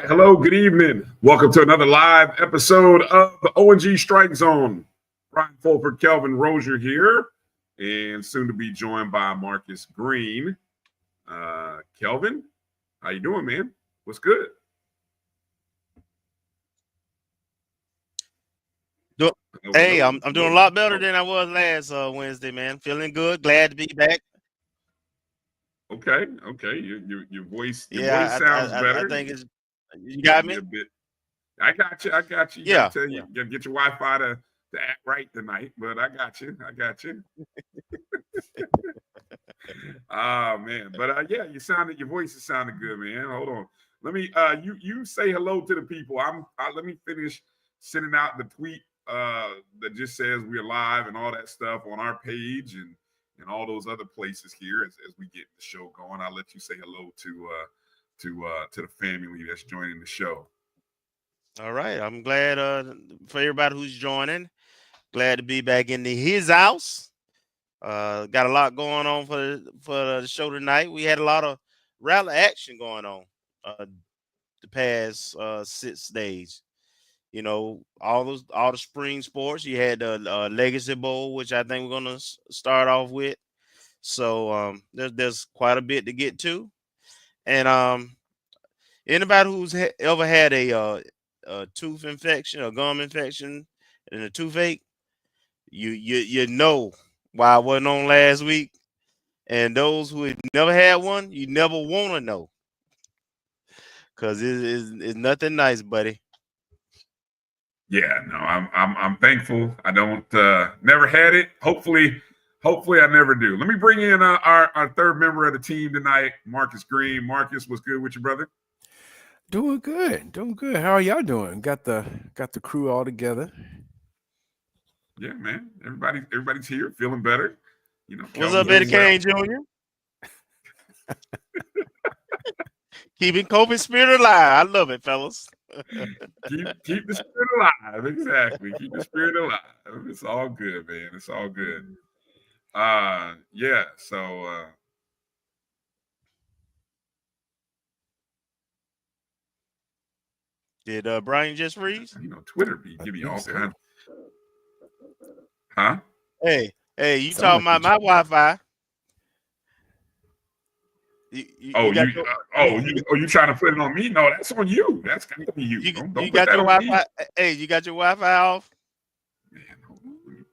Hello, good evening. Welcome to another live episode of the O&G Strike Zone. Bryan Fulford, Kelvin Rozier here, and soon to be joined by Marcus Green. Kelvin, how you doing, man? What's good? Hey, I'm doing a lot better than I was last Wednesday, man. Feeling good. Glad to be back. Okay. Your voice sounds better. I think it's. You got me? A bit. I got you. You gotta get your Wi-Fi to act right tonight, but I got you. Oh man. But your voice is sounding good, man. Hold on. Let me you say hello to the people. Let me finish sending out the tweet that just says we're live and all that stuff on our page and all those other places here as we get the show going. I'll let you say hello to the family that's joining the show. All right. I'm glad for everybody who's joining. Glad to be back in his house. Got a lot going on for the show tonight. We had a lot of rally action going on the past 6 days. You know, all the spring sports. You had the Legacy Bowl, which I think we're gonna start off with. So there's quite a bit to get to. And anybody who's ever had a tooth infection, a gum infection, and a toothache, you know why I wasn't on last week. And those who had never had one, you never want to know, because it's nothing nice, buddy. Yeah, no, I'm thankful. I don't never had it. Hopefully I never do. Let me bring in our third member of the team tonight, Marcus Green. Marcus, what's good with you, brother? Doing good. How are y'all doing? Got the crew all together. Yeah, man. Everybody's here, feeling better. You know, what's up, Eddie Kane Jr.? Keeping COVID spirit alive. I love it, fellas. keep the spirit alive. Exactly. Keep the spirit alive. It's all good, man. It's all good. So did Bryan just freeze? You know, Twitter give you all kinds. Huh? Hey, you talking about my Wi-Fi? You trying to put it on me? No, that's on you. That's gonna be you. Don't you put got that your on Wi-Fi? me. Hey, you got your Wi-Fi off? Man, hold on.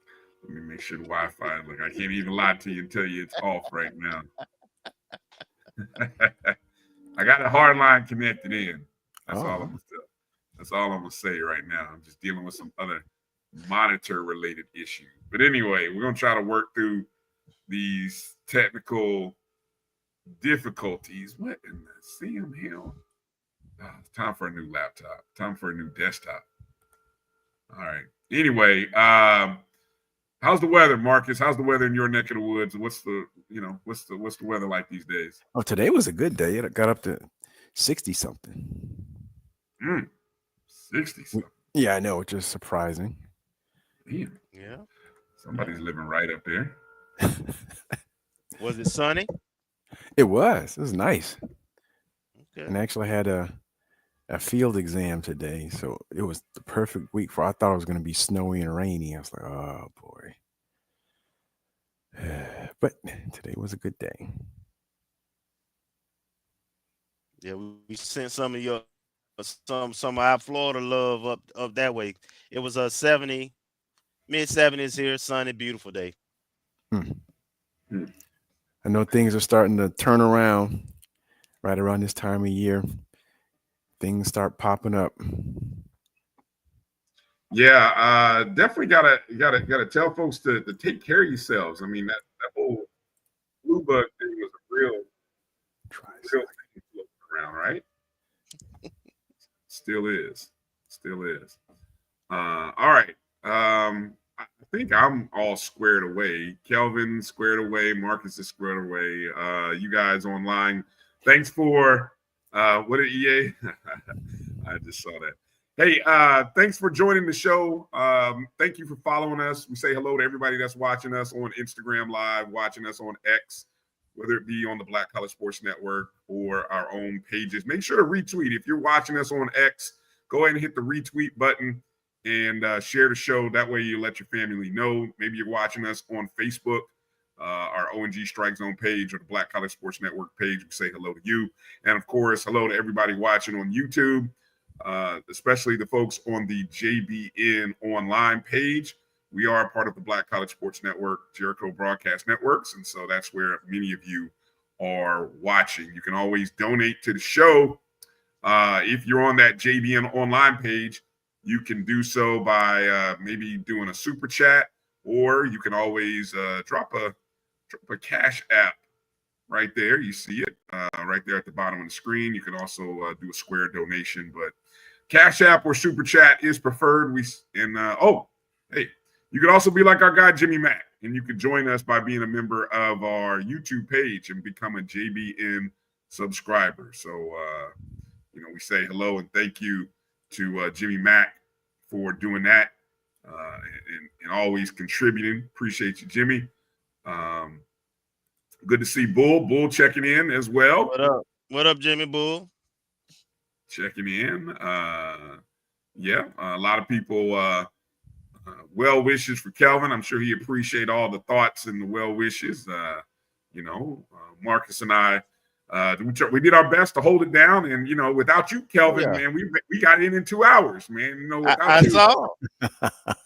Let me make sure the Wi-Fi. Look, I can't even lie to you and tell you it's off right now. I got a hard line connected in. That's all I'm gonna say right now. I'm just dealing with some other monitor-related issues. But anyway, we're gonna try to work through these technical difficulties. What in the Sam hell? It's time for a new laptop. Time for a new desktop. All right. Anyway, how's the weather, Marcus? How's the weather in your neck of the woods? What's the weather like these days? Oh, today was a good day. It got up to 60 something. 60 something. Yeah, I know, which is surprising. Damn. Yeah. Somebody's living right up there. Was it sunny? It was nice. Okay. And I actually had a field exam today, so it was the perfect week for. I thought it was going to be snowy and rainy. I was like, oh boy. But today was a good day. Yeah, we sent some of our Florida love up that way. It was a 70, mid-70s here, sunny, beautiful day. I know things are starting to turn around right around this time of year. Things start popping up. Yeah, definitely gotta tell folks to take care of yourselves. I mean, that whole flu bug thing was a real thing floating around, right? Still is. All right. I think I'm all squared away. Kelvin squared away. Marcus is squared away. You guys online, thanks for what did EA? I just saw that. Hey, thanks for joining the show. Thank you for following us. We say hello to everybody that's watching us on Instagram Live, watching us on X, whether it be on the Black College Sports Network or our own pages. Make sure to retweet. If you're watching us on X, go ahead and hit the retweet button and share the show. That way you let your family know. Maybe you're watching us on Facebook, our ONG StrikeZone page or the Black College Sports Network page. We say hello to you. And, of course, hello to everybody watching on YouTube. Especially the folks on the JBN online page. We are a part of the Black College Sports Network, Jericho Broadcast Networks, and so that's where many of you are watching. You can always donate to the show. If you're on that JBN online page, you can do so by maybe doing a super chat, or you can always drop a Cash App right there. You see it right there at the bottom of the screen. You can also do a square donation, but Cash App or Super Chat is preferred. Hey, you could also be like our guy Jimmy Mack, and you could join us by being a member of our YouTube page and become a JBN subscriber. So, we say hello and thank you to Jimmy Mack for doing that and always contributing. Appreciate you, Jimmy. Good to see Bull checking in as well. What up, Jimmy Bull? Checking in. A lot of people well wishes for Kelvin. I'm sure he appreciate all the thoughts and the well wishes. Marcus and I we did our best to hold it down, and without you, Kelvin, man, we got in 2 hours, man. I saw.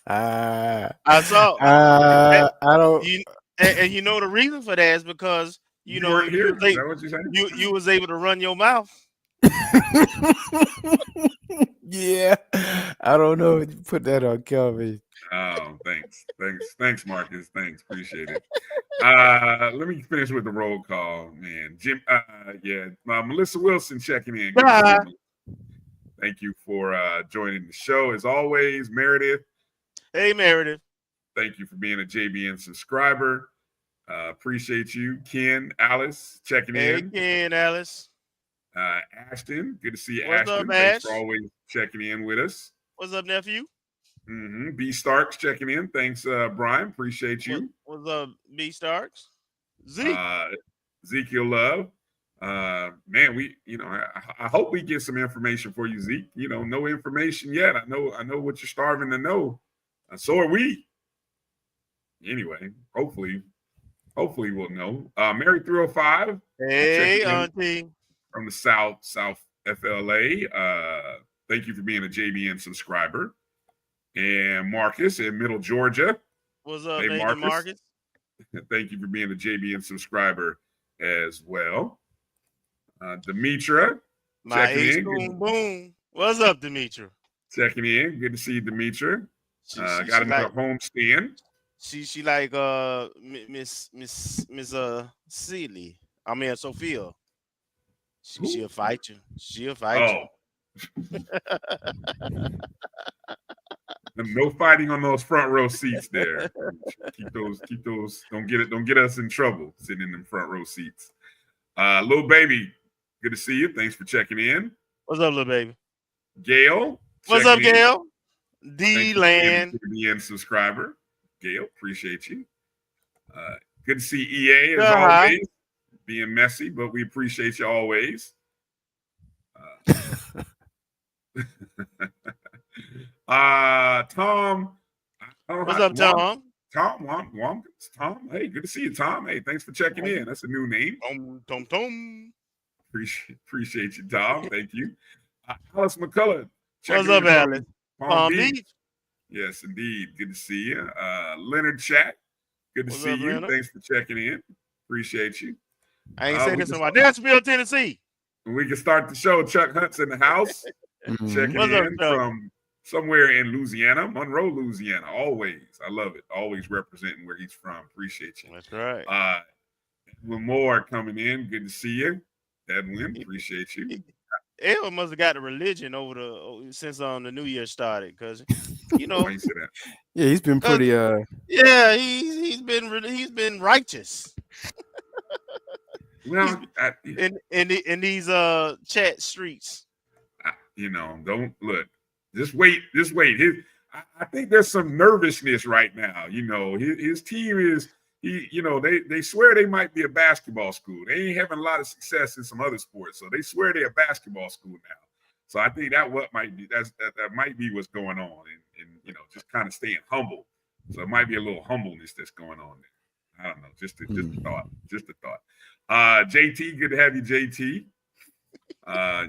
I saw. I don't. And you know the reason for that is because you was able to run your mouth. Yeah, I don't know. Put that on Kelvin. Oh, thanks, Marcus. Thanks, appreciate it. Let me finish with the roll call, man. Jim, Melissa Wilson checking in. Thank you for joining the show as always, Meredith. Hey, Meredith. Thank you for being a JBN subscriber. Appreciate you, Ken, Alice checking in. Hey, Ken, Alice. Ashton, good to see you, What's Ashton. up, Thanks Ash? for always checking in with us. What's up, nephew? B Starks checking in. Thanks, Bryan. Appreciate you. What's up, B Starks? Zeke. Ezekiel Love. Man, I hope we get some information for you, Zeke. No information yet. I know what you're starving to know. So are we. Anyway, hopefully we'll know. Mary 305. Hey, Auntie. From the South FLA. Thank you for being a JBN subscriber. And Marcus in Middle Georgia. What's up, hey, Marcus? Thank you for being a JBN subscriber as well. Demetra. My ace boom boom. What's up, Demetra? Checking in. Good to see you, Demetra. Got another home stand. She like Miss Seeley. I mean Sophia. She'll fight you. She'll fight you. No fighting on those front row seats there. Keep those. Don't get us in trouble sitting in them front row seats. Little baby, good to see you. Thanks for checking in. What's up, little baby? Gail. What's up, Gail? D-Land. BN subscriber. Gail, appreciate you. Good to see EA as always. Being messy, but we appreciate you always. Tom. What's up, Tom? Tom. Hey, good to see you, Tom. Hey, thanks for checking in. That's a new name. Tom. Appreciate you, Tom. Thank you. Alice McCullough. What's up, Alice? Palm Beach. Yes, indeed. Good to see you. Leonard Chat. Good to see you. Leonard? Thanks for checking in. Appreciate you. I ain't saying this in my Nashville, Tennessee. We can start the show. Chuck Hunt's in the house. Checking in from somewhere in Louisiana, Monroe, Louisiana. Always, I love it. Always representing where he's from. Appreciate you. That's right. With more coming in, good to see you. Edwin, appreciate you. Edwin must have got the religion since the New Year started, because Why you say that? Yeah, he's been pretty. Yeah, he's been righteous. Well, in these chat streets. Don't look. Just wait. I think there's some nervousness right now. His team is. They swear they might be a basketball school. They ain't having a lot of success in some other sports, so they swear they're a basketball school now. So I think that might be what's going on, and just kind of staying humble. So it might be a little humbleness that's going on there. I don't know. Just a thought. JT, good to have you, JT.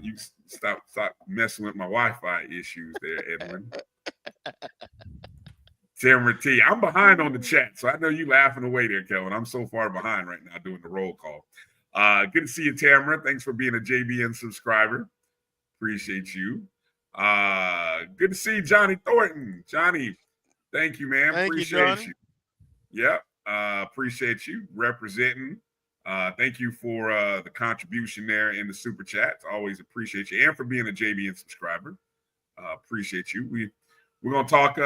You stop messing with my Wi-Fi issues there, Edwin. Tamara T. I'm behind on the chat, so I know you laughing away there, Kelvin. I'm so far behind right now doing the roll call. Good to see you, Tamara. Thanks for being a JBN subscriber. Appreciate you. Good to see Johnny Thornton. Johnny, thank you, man. Appreciate you. Yep. Appreciate you representing. Thank you for the contribution there in the super chats. Always appreciate you, and for being a JBN subscriber. Appreciate you. We're going to talk.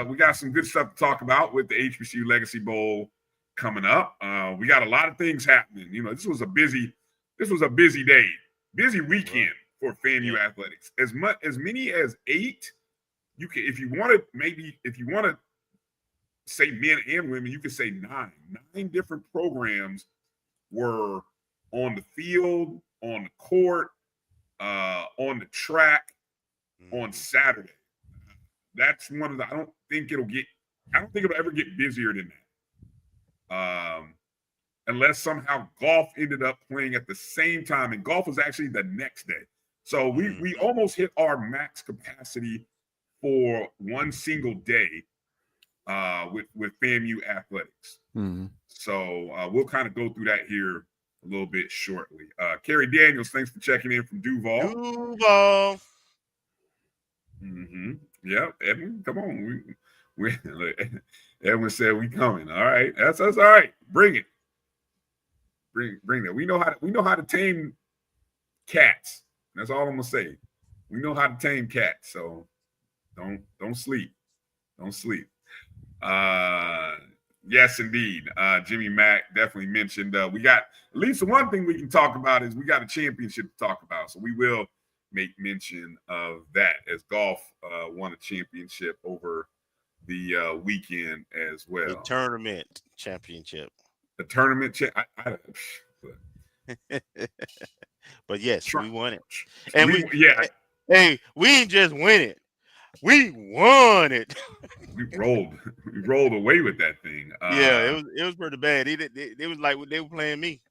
We got some good stuff to talk about with the HBCU Legacy Bowl coming up. We got a lot of things happening. This was a busy day, busy weekend for FAMU athletics. As many as 8. You can, if you want to say men and women, you could say 9. 9 different programs were on the field, on the court, on the track on Saturday. That's one of the. I don't think it'll ever get busier than that. Unless somehow golf ended up playing at the same time, and golf was actually the next day. So we almost hit our max capacity for one single day with FAMU athletics. Mm-hmm. So we'll kind of go through that here a little bit shortly. Kerry Daniels, thanks for checking in from Duval. Mm-hmm. Yeah, Edwin, come on. Edwin said we coming. All right, that's all right. Bring it. Bring that. We know how to tame cats. That's all I'm gonna say. We know how to tame cats. So don't sleep. Don't sleep. Yes, indeed. Jimmy Mack definitely mentioned. We got at least one thing we can talk about is we got a championship to talk about. So we will make mention of that as golf won a championship over the weekend as well. The tournament championship. The tournament but yes, we won it. And we ain't just win it. We won it. We rolled away with that thing. It was pretty bad. It was like they were playing me.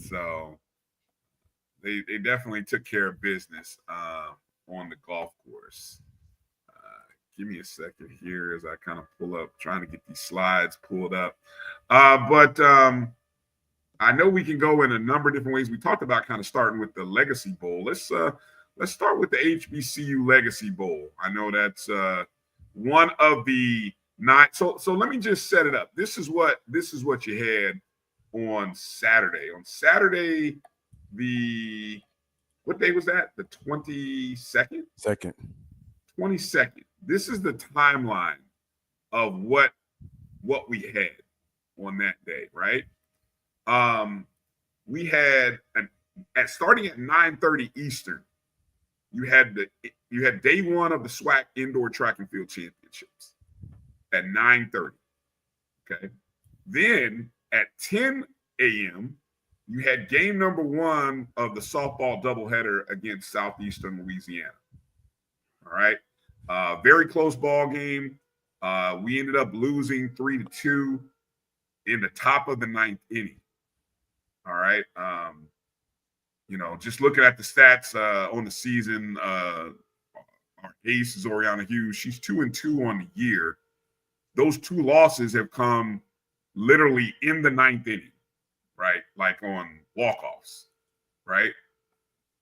So they definitely took care of business on the golf course. Give me a second here as I kind of pull up, trying to get these slides pulled up. But I know we can go in a number of different ways. We talked about kind of starting with the Legacy Bowl. Let's start with the HBCU Legacy Bowl. I know that's one of the 9. So let me just set it up. This is what you had on Saturday. On Saturday, what day was that? The 22nd? 22nd. This is the timeline of what we had on that day, right? We had starting at 9:30 Eastern. You had day 1 of the SWAC Indoor Track and Field Championships at 9:30. Okay. Then at 10 a.m., you had game number 1 of the softball doubleheader against Southeastern Louisiana. All right. Very close ball game. We ended up losing 3-2 in the top of the 9th inning. All right. Just looking at the stats on the season, our ace is Oriana Hughes. She's 2-2 on the year. Those 2 losses have come literally in the 9th inning, right? Like on walk-offs, right?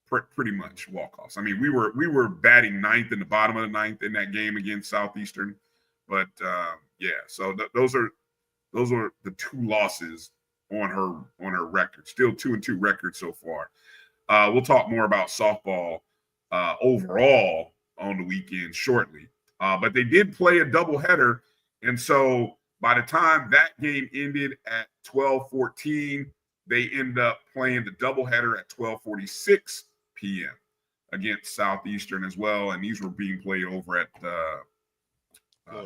pretty much walk-offs. I mean, we were batting ninth in the bottom of the ninth in that game against Southeastern, but yeah. So those are the two losses on her record. Still 2-2 record so far. We'll talk more about softball overall on the weekend shortly. But they did play a doubleheader, and so by the time that game ended at 12:14, they ended up playing the doubleheader at 12:46 p.m. against Southeastern as well, and these were being played over at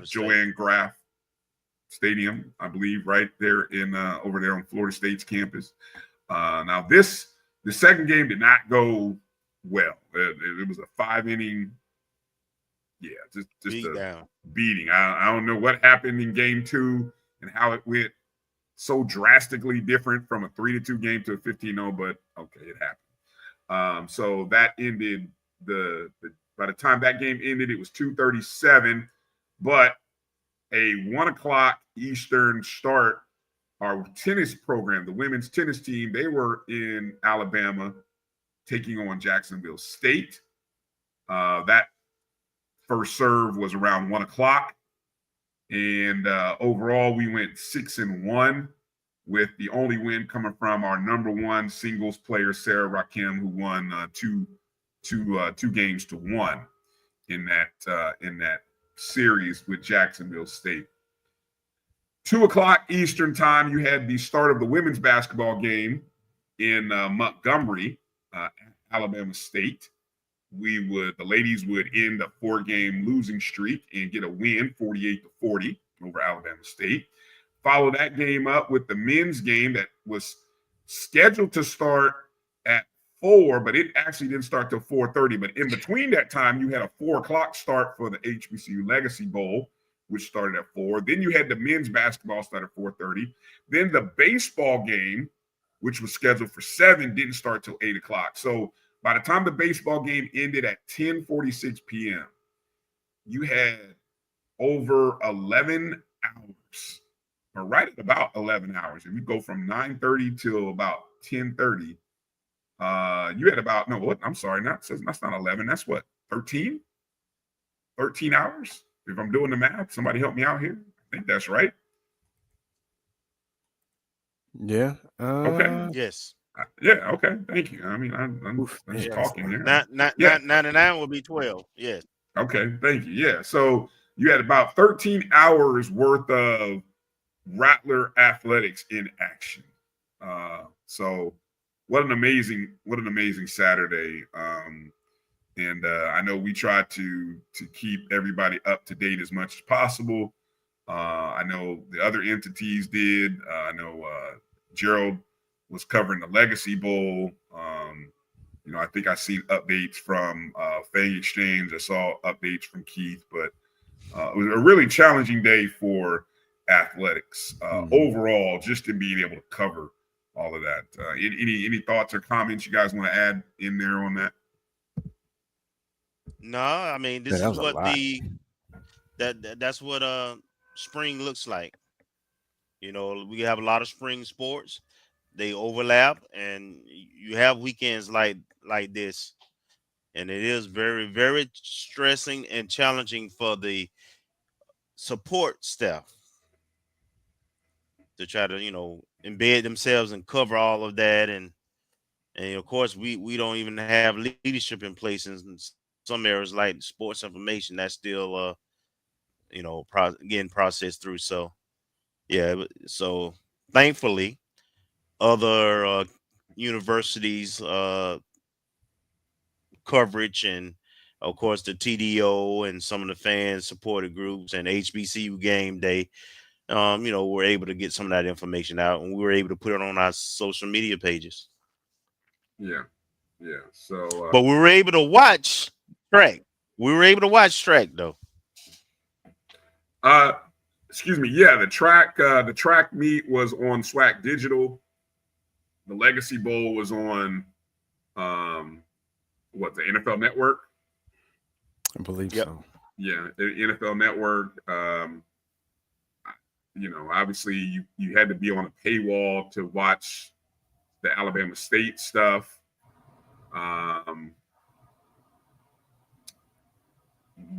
Joanne Graff Stadium, I believe, right there in over there on Florida State's campus. Now the second game did not go well. It was a 5-inning, just a beating. I don't know what happened in game 2 and how it went so drastically different from a 3-2 game to a 15-0, but okay, it happened. So that ended by the time that game ended, it was 2:37, but a 1:00 Eastern start. Our tennis program, the women's tennis team, they were in Alabama taking on Jacksonville State. That first serve was around 1:00. And overall, we went 6-1 with the only win coming from our number one singles player, Sarah Rakim, who won two games to 1 in that series with Jacksonville State. 2:00 Eastern time, you had the start of the women's basketball game in Montgomery, Alabama State. The ladies would end a 4-game losing streak and get a win, 48-40 over Alabama State. Follow that game up with the men's game that was scheduled to start at 4, but it actually didn't start till 4:30. But in between that time, you had a 4:00 start for the HBCU Legacy Bowl, which started at 4. Then you had the men's basketball start at 4:30. Then the baseball game, which was scheduled for 7, didn't start till 8:00. So by the time the baseball game ended at 10:46 p.m., you had over 11 hours, or right at about 11 hours. If you go from 9:30 till about 10:30, you had about, no, what? I'm sorry, that's not 11. That's what, 13? 13 hours? If I'm doing the math, somebody help me out here. I think that's right. Yeah. Okay. Yes. Yeah. Okay. Thank you. I mean, I'm just talking here. 99 will be 12. Yes. Okay. Thank you. Yeah. So you had about 13 hours worth of Rattler athletics in action. So what an amazing Saturday. And I know we tried to keep everybody up to date as much as possible. I know the other entities did. I know Gerald was covering the Legacy Bowl. I think I seen updates from Fang Exchange. I saw updates from Keith, but it was a really challenging day for athletics overall, just in being able to cover all of that. Any thoughts or comments you guys want to add in there on that? No, I mean, this is what that's what spring looks like. We have a lot of spring sports. They overlap, and you have weekends like this, and it is very, very stressing and challenging for the support staff to try to embed themselves and cover all of that, and of course we don't even have leadership in place in some areas like sports information. That's still getting processed through. So yeah, so thankfully other universities coverage, and of course the TDO and some of the fans supported groups and HBCU game day, we're able to get some of that information out, and we were able to put it on our social media pages. Yeah. So but we were able to watch track. Though. Excuse me. Yeah, the track meet was on SWAC Digital. The Legacy Bowl was on the NFL Network? I believe so. Yeah, the NFL Network. Obviously you had to be on a paywall to watch the Alabama State stuff.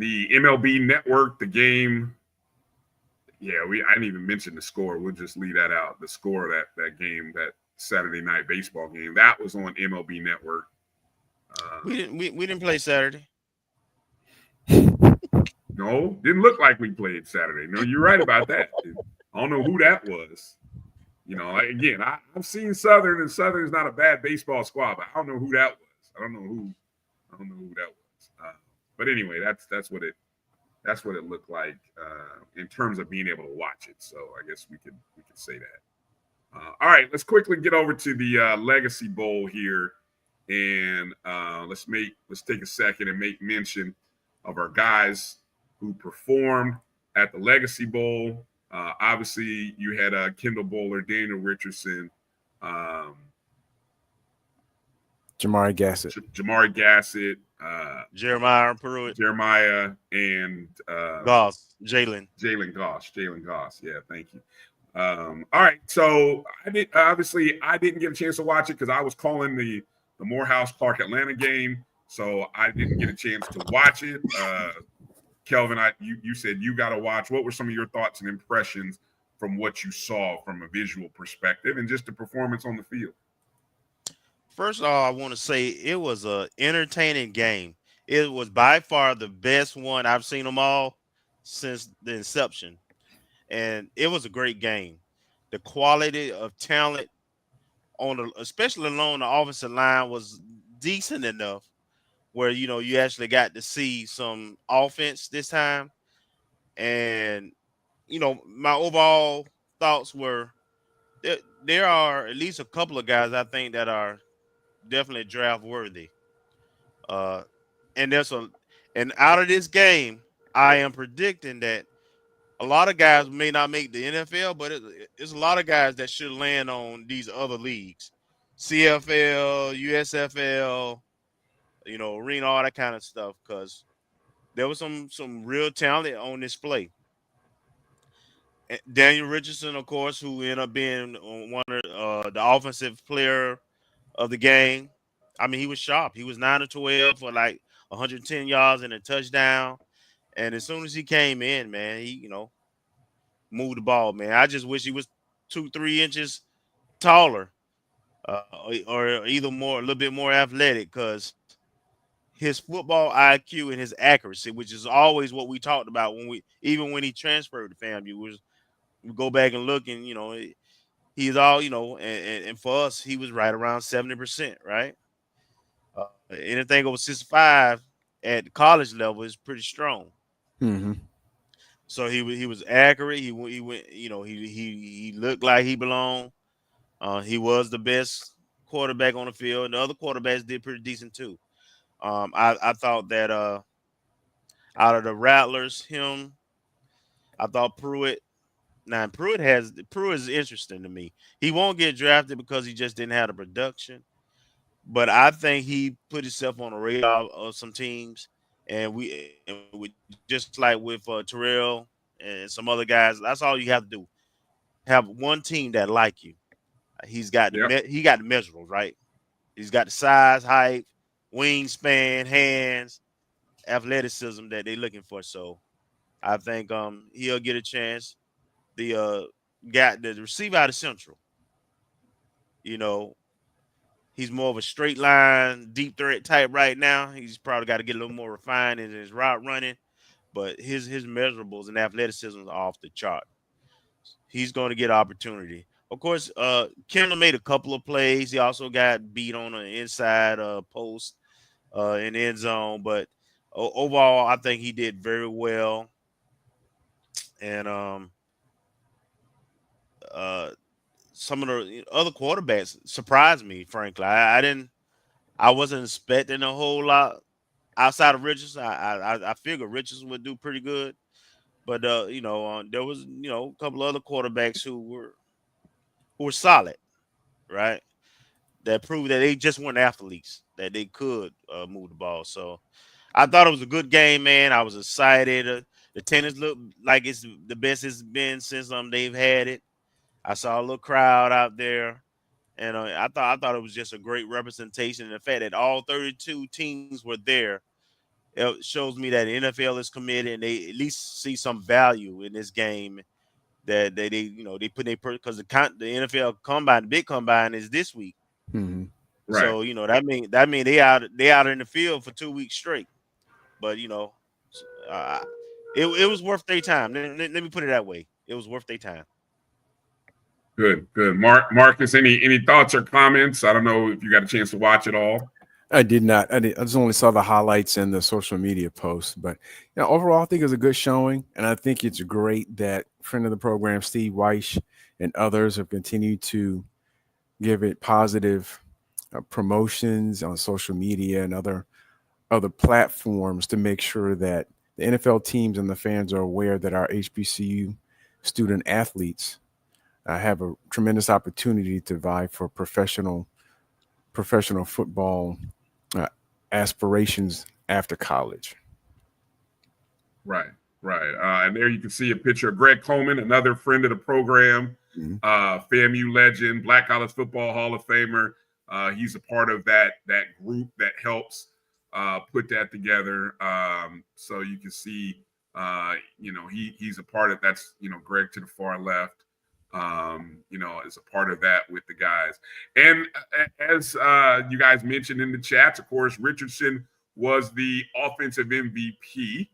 the MLB Network, the game. Yeah, I didn't even mention the score. We'll just leave that out. The score of that game, that Saturday night baseball game, that was on MLB Network. We didn't play Saturday. No, didn't look like we played Saturday. No, you're right about that. I don't know who that was. You know, again, I've seen Southern, and Southern's not a bad baseball squad, but I don't know who that was. I don't know who that was. But anyway, that's what it looked like in terms of being able to watch it. So I guess we could say that. All right, let's quickly get over to the Legacy Bowl here, and let's take a second and make mention of our guys who performed at the Legacy Bowl. Obviously, you had Kendall Bowler, Daniel Richardson, Jamari Gassett, Jeremiah Pruitt, and Jalen Goss. Yeah, thank you. All right, so I didn't get a chance to watch it because I was calling the Morehouse Clark Atlanta game, so I didn't get a chance to watch it. Kelvin, you said you got to watch. What were some of your thoughts and impressions from what you saw from a visual perspective and just the performance on the field? First of all, I want to say it was an entertaining game. It was by far the best one. I've seen them all since the inception, and it was a great game. The quality of talent especially along the offensive line, was decent enough where you actually got to see some offense this time. And my overall thoughts were there are at least a couple of guys I think that are definitely draft worthy. And out of this game, I am predicting that a lot of guys may not make the NFL, but it's a lot of guys that should land on these other leagues, CFL, USFL, arena, all that kind of stuff, because there was some real talent on display. Daniel Richardson, of course, who ended up being one of the offensive player of the game. I mean, he was sharp. He was 9-12 for like 110 yards and a touchdown. And as soon as he came in, man, he moved the ball, man. I just wish he was 2-3 inches taller, or either a little bit more athletic, because his football IQ and his accuracy, which is always what we talked about even when he transferred to FAMU, we go back and look, and he's all and for us, he was right around 70%, right? Anything over 65 at the college level is pretty strong. Mm-hmm. So he was accurate. He went, he looked like he belonged. He was the best quarterback on the field, and the other quarterbacks did pretty decent too. I thought that out of the Rattlers, I thought Pruitt. Now Pruitt is interesting to me. He won't get drafted because he just didn't have the production, but I think he put himself on the radar of some teams, and we just like with Terrell and some other guys. That's all you have to do. Have one team that like you. He's got he got the measurables, right? He's got the size, height, wingspan, hands, athleticism that they're looking for. So I think he'll get a chance. The receiver out of Central, he's more of a straight line, deep threat type right now. He's probably got to get a little more refined in his route running, but his measurables and athleticism are off the chart. He's going to get opportunity. Of course, Kendall made a couple of plays. He also got beat on the inside post in the end zone, but overall, I think he did very well. And some of the other quarterbacks surprised me, frankly. I wasn't expecting a whole lot outside of Richardson. I figured Richardson would do pretty good, but there was a couple of other quarterbacks who were solid, right? That proved that they just weren't athletes, that they could move the ball. So I thought it was a good game, man. I was excited. The tennis looked like it's the best it's been since they've had it. I saw a little crowd out there, and I thought it was just a great representation. And the fact that all 32 teams were there it shows me that the NFL is committed and they at least see some value in this game that they they put because the NFL combine, the big combine is this week. Mm-hmm. Right. So that mean they out in the field for 2 weeks straight. But it was worth their time. Let me put it that way. It was worth their time. Good. Marcus, any thoughts or comments? I don't know if you got a chance to watch it all. I did not. I just only saw the highlights and the social media posts. But overall, I think it was a good showing, and I think it's great that friend of the program, Steve Weish, and others have continued to give it positive promotions on social media and other platforms to make sure that the NFL teams and the fans are aware that our HBCU student athletes have a tremendous opportunity to vie for professional football aspirations after college. Right. And there you can see a picture of Greg Coleman, another friend of the program, FAMU legend, Black College Football Hall of Famer. He's a part of that group that helps put that together. So you can see, he's a part of that's, Greg to the far left. Is a part of that with the guys. And as you guys mentioned in the chats, of course, Richardson was the offensive MVP,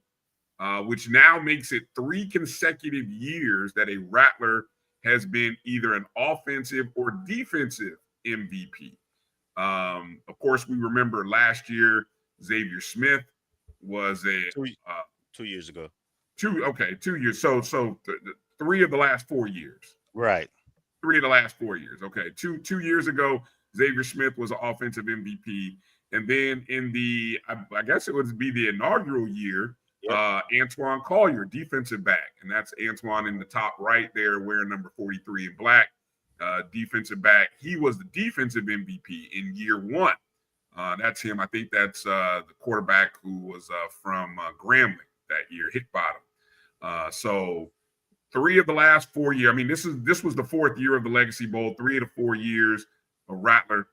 which now makes it 3 consecutive years that a Rattler has been either an offensive or defensive MVP. Of course, we remember last year, Xavier Smith was 2 years ago. 2 years. So 3 of the last 4 years. Right. 3 of the last 4 years. Okay. 2 years ago, Xavier Smith was an offensive MVP. And then in I guess it would be the inaugural year, Antoine Collier, defensive back. And that's Antoine in the top right there wearing number 43 in black, defensive back. He was the defensive MVP in year 1. That's him. I think that's the quarterback who was from Grambling that year, hit bottom. So 3 of the last 4 years. I mean, this was the 4th year of the Legacy Bowl. 3 of the 4 years, a Rattler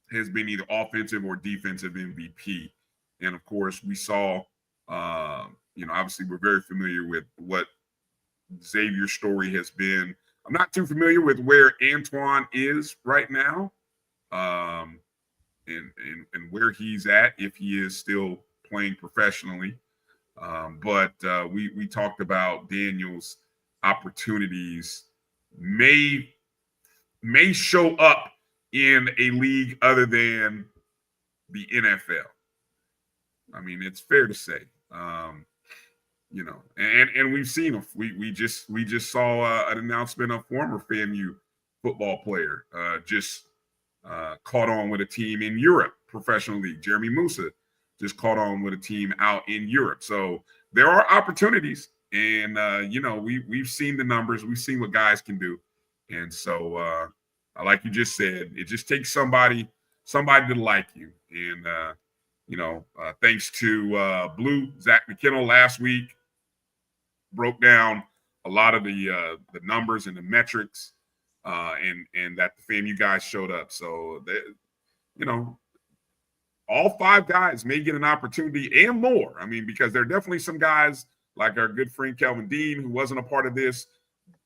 has been either offensive or defensive MVP. And of course, we saw, obviously we're very familiar with what Xavier's story has been. I'm not too familiar with where Antoine is right now, and where he's at, if he is still playing professionally. But we talked about Daniel's opportunities may show up in a league other than the NFL. I mean, it's fair to say, and we've seen them. We just saw an announcement of former FAMU football player just caught on with a team in Europe, professional league. Jeremy Musa just caught on with a team out in Europe. So there are opportunities, and we've seen the numbers, we've seen what guys can do, and so like you just said, it just takes somebody to like you, and thanks to Blue Zach McKinnell last week broke down a lot of the numbers and the metrics, and that the FAMU guys showed up. So all 5 guys may get an opportunity and more. I mean, because there are definitely some guys like our good friend Kelvin Dean, who wasn't a part of this,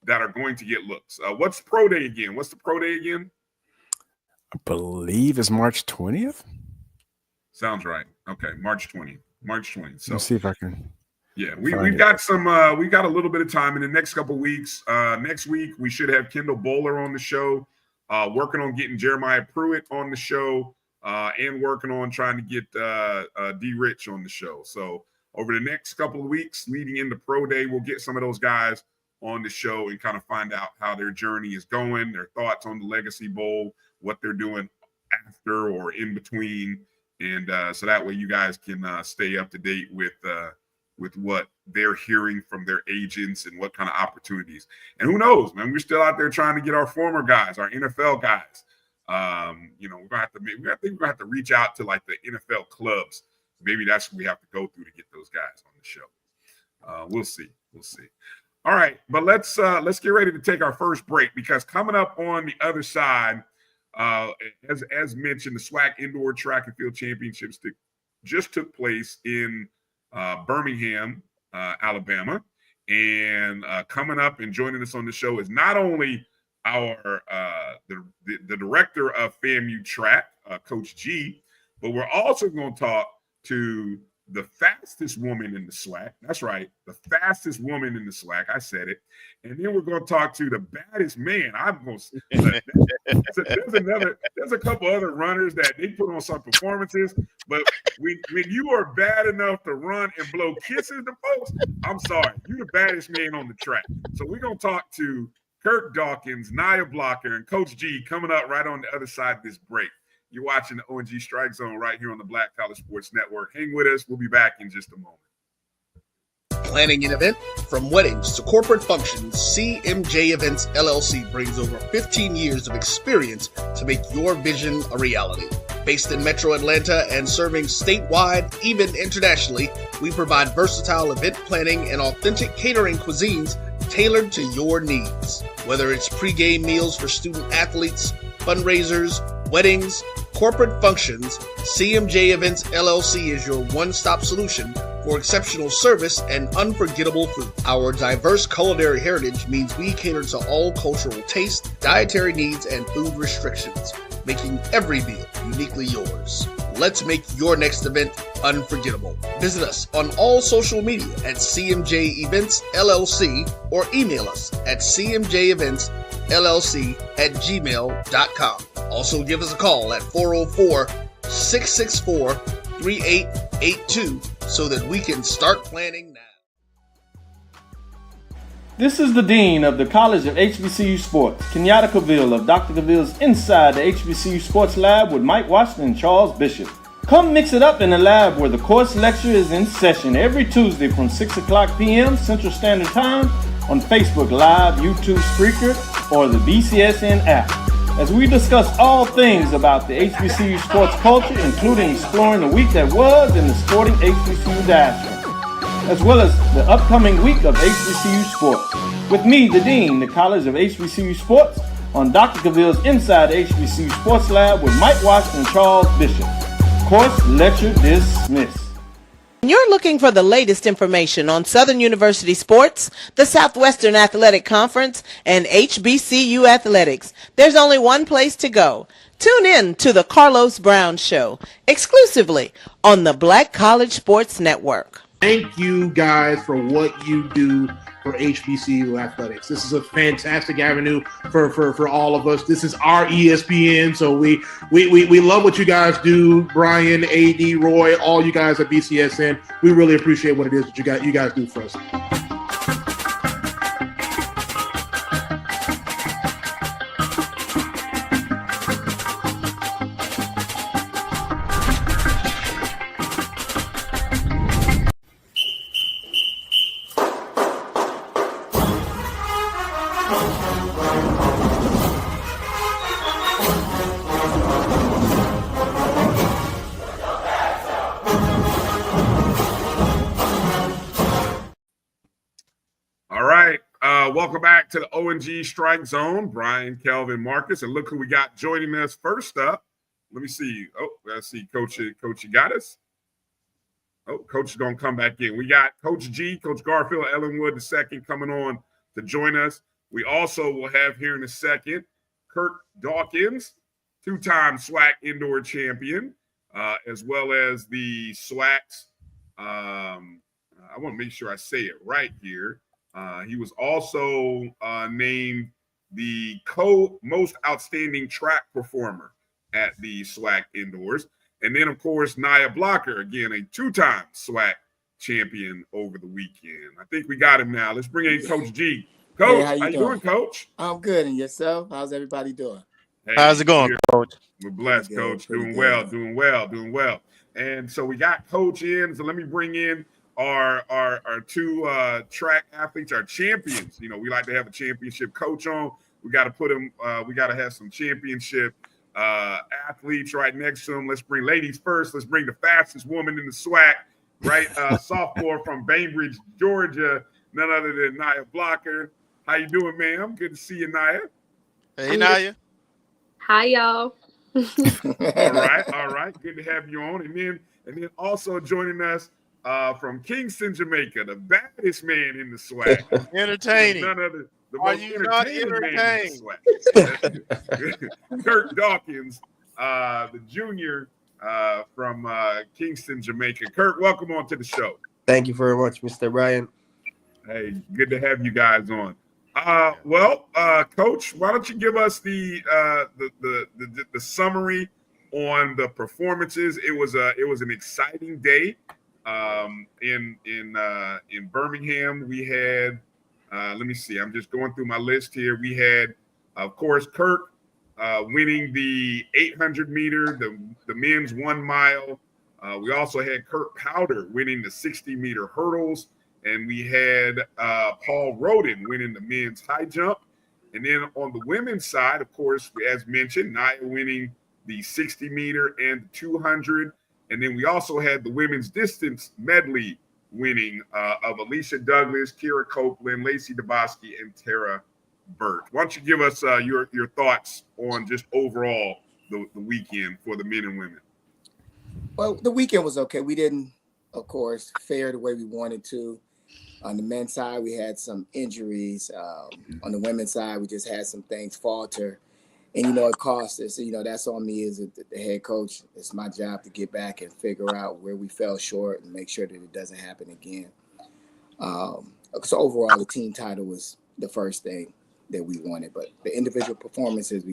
that are going to get looks. What's Pro Day again? What's the Pro Day again? I believe it's March 20th. Sounds right. Okay, March 20th. So let's see if I can. Yeah, we've got some. We got a little bit of time in the next couple of weeks. Next week we should have Kendall Bowler on the show, working on getting Jeremiah Pruitt on the show, and working on trying to get D Rich on the show. So over the next couple of weeks leading into Pro Day, we'll get some of those guys on the show and kind of find out how their journey is going, their thoughts on the Legacy Bowl, what they're doing after or in between, and so that way you guys can stay up to date with what they're hearing from their agents and what kind of opportunities. And who knows, man, we're still out there trying to get our former guys, our NFL guys. We're gonna have to reach out to like the NFL clubs. Maybe that's what we have to go through to get those guys on the show. We'll see. All right, but let's get ready to take our first break, because coming up on the other side, as mentioned, the SWAC Indoor Track and Field Championships just took place in Birmingham, Alabama. And coming up and joining us on the show is not only our the director of FAMU track, Coach G, but we're also going to talk to the fastest woman in the SWAC. That's right, the fastest woman in the SWAC. I said it. And then we're going to talk to the baddest man. I'm going to. There's a couple other runners that they put on some performances, but when you are bad enough to run and blow kisses to folks, I'm sorry, you're the baddest man on the track. So we're going to talk to Kirk, Dawkins, Nia Blocker, and Coach G coming up right on the other side of this break. You're watching the ONG Strike Zone right here on the Black College Sports Network. Hang with us. We'll be back in just a moment. Planning an event? From weddings to corporate functions, CMJ Events LLC brings over 15 years of experience to make your vision a reality. Based in Metro Atlanta and serving statewide, even internationally, we provide versatile event planning and authentic catering cuisines tailored to your needs. Whether it's pre-game meals for student athletes, fundraisers, weddings, corporate functions, CMJ Events LLC is your one-stop solution for exceptional service and unforgettable food. Our diverse culinary heritage means we cater to all cultural tastes, dietary needs, and food restrictions, making every meal uniquely yours. Let's make your next event unforgettable. Visit us on all social media at CMJ Events LLC or email us at cmjeventsllc@gmail.com. Also give us a call at 404-664-3882 so that we can start planning now. This is the Dean of the College of HBCU Sports, Kenyatta Cavill of Dr. Cavill's Inside the HBCU Sports Lab with Mike Washington and Charles Bishop. Come mix it up in the lab where the course lecture is in session every Tuesday from 6 o'clock p.m. Central Standard Time on Facebook Live, YouTube Spreaker, or the BCSN app, as we discuss all things about the HBCU sports culture, including exploring the week that was in the sporting HBCU diaspora, as well as the upcoming week of HBCU sports. With me, the Dean, the College of HBCU Sports, on Dr. Cavill's Inside the HBCU Sports Lab with Mike Washington and Charles Bishop. Course lecture dismissed. You're looking for the latest information on Southern University sports, the Southwestern Athletic Conference, and HBCU athletics. There's only one place to go. Tune in to the Carlos Brown Show, exclusively on the Black College Sports Network. Thank you guys for what you do for HBCU athletics. This is a fantastic avenue for all of us. This is our ESPN, so we love what you guys do. Bryan, AD, Roy, all you guys at BCSN. We really appreciate what it is that you guys do for us. Welcome back to the ONG Strike Zone. Bryan, Kelvin, Marcus, and look who we got joining us first up. Let me see. Oh, let's see. Coach, you got us? Oh, Coach is going to come back in. We got Coach G, Coach Garfield, Ellenwood II coming on to join us. We also will have here in a second Kirk Dawkins, two-time SWAC indoor champion, as well as the SWAC's, I want to make sure I say it right here. He was also named the most outstanding track performer at the SWAC indoors. And then, of course, Nia Blocker, again, a two-time SWAC champion over the weekend. I think we got him now. Let's bring in Coach G. Coach, hey, how you doing, Coach? I'm good. And yourself? How's everybody doing? Hey, how's it going, Coach? We're blessed, Coach. Doing well. And so we got Coach in. So let me bring in our two track athletes, our champions. You know, we like to have a championship coach on. We got to put them. We got to have some championship athletes right next to them. Let's bring ladies first. Let's bring the fastest woman in the SWAC, right? Sophomore from Bainbridge, Georgia, none other than Nia Blocker. How you doing, ma'am? Good to see you, Nia. Hey, Nia. Hi, y'all. All right. Good to have you on. And then And then also joining us from Kingston, Jamaica, the baddest man in the SWAC. Entertaining. None other, the Are most you not entertaining man in the SWAC. Kirk Dawkins, the junior from Kingston, Jamaica. Kirk, welcome on to the show. Thank you very much, Mr. Bryan. Hey, good to have you guys on. Coach, why don't you give us the summary on the performances? It was an exciting day in Birmingham. We had let me see. I'm just going through my list here. We had, of course, Kirk winning the 800 meter, the men's 1 mile. We also had Kirk Powder winning the 60 meter hurdles. And we had Paul Roden winning the men's high jump. And then on the women's side, of course, as mentioned, Nia winning the 60 meter and the 200. And then we also had the women's distance medley winning of Alicia Douglas, Kira Copeland, Lacey DeBosky, and Tara Burt. Why don't you give us your thoughts on just overall the weekend for the men and women? Well, the weekend was okay. We didn't, of course, fare the way we wanted to. On the men's side, we had some injuries. On the women's side, we just had some things falter. And, it cost us. That's on me as the head coach. It's my job to get back and figure out where we fell short and make sure that it doesn't happen again. So overall, the team title was the first thing that we wanted. But the individual performances,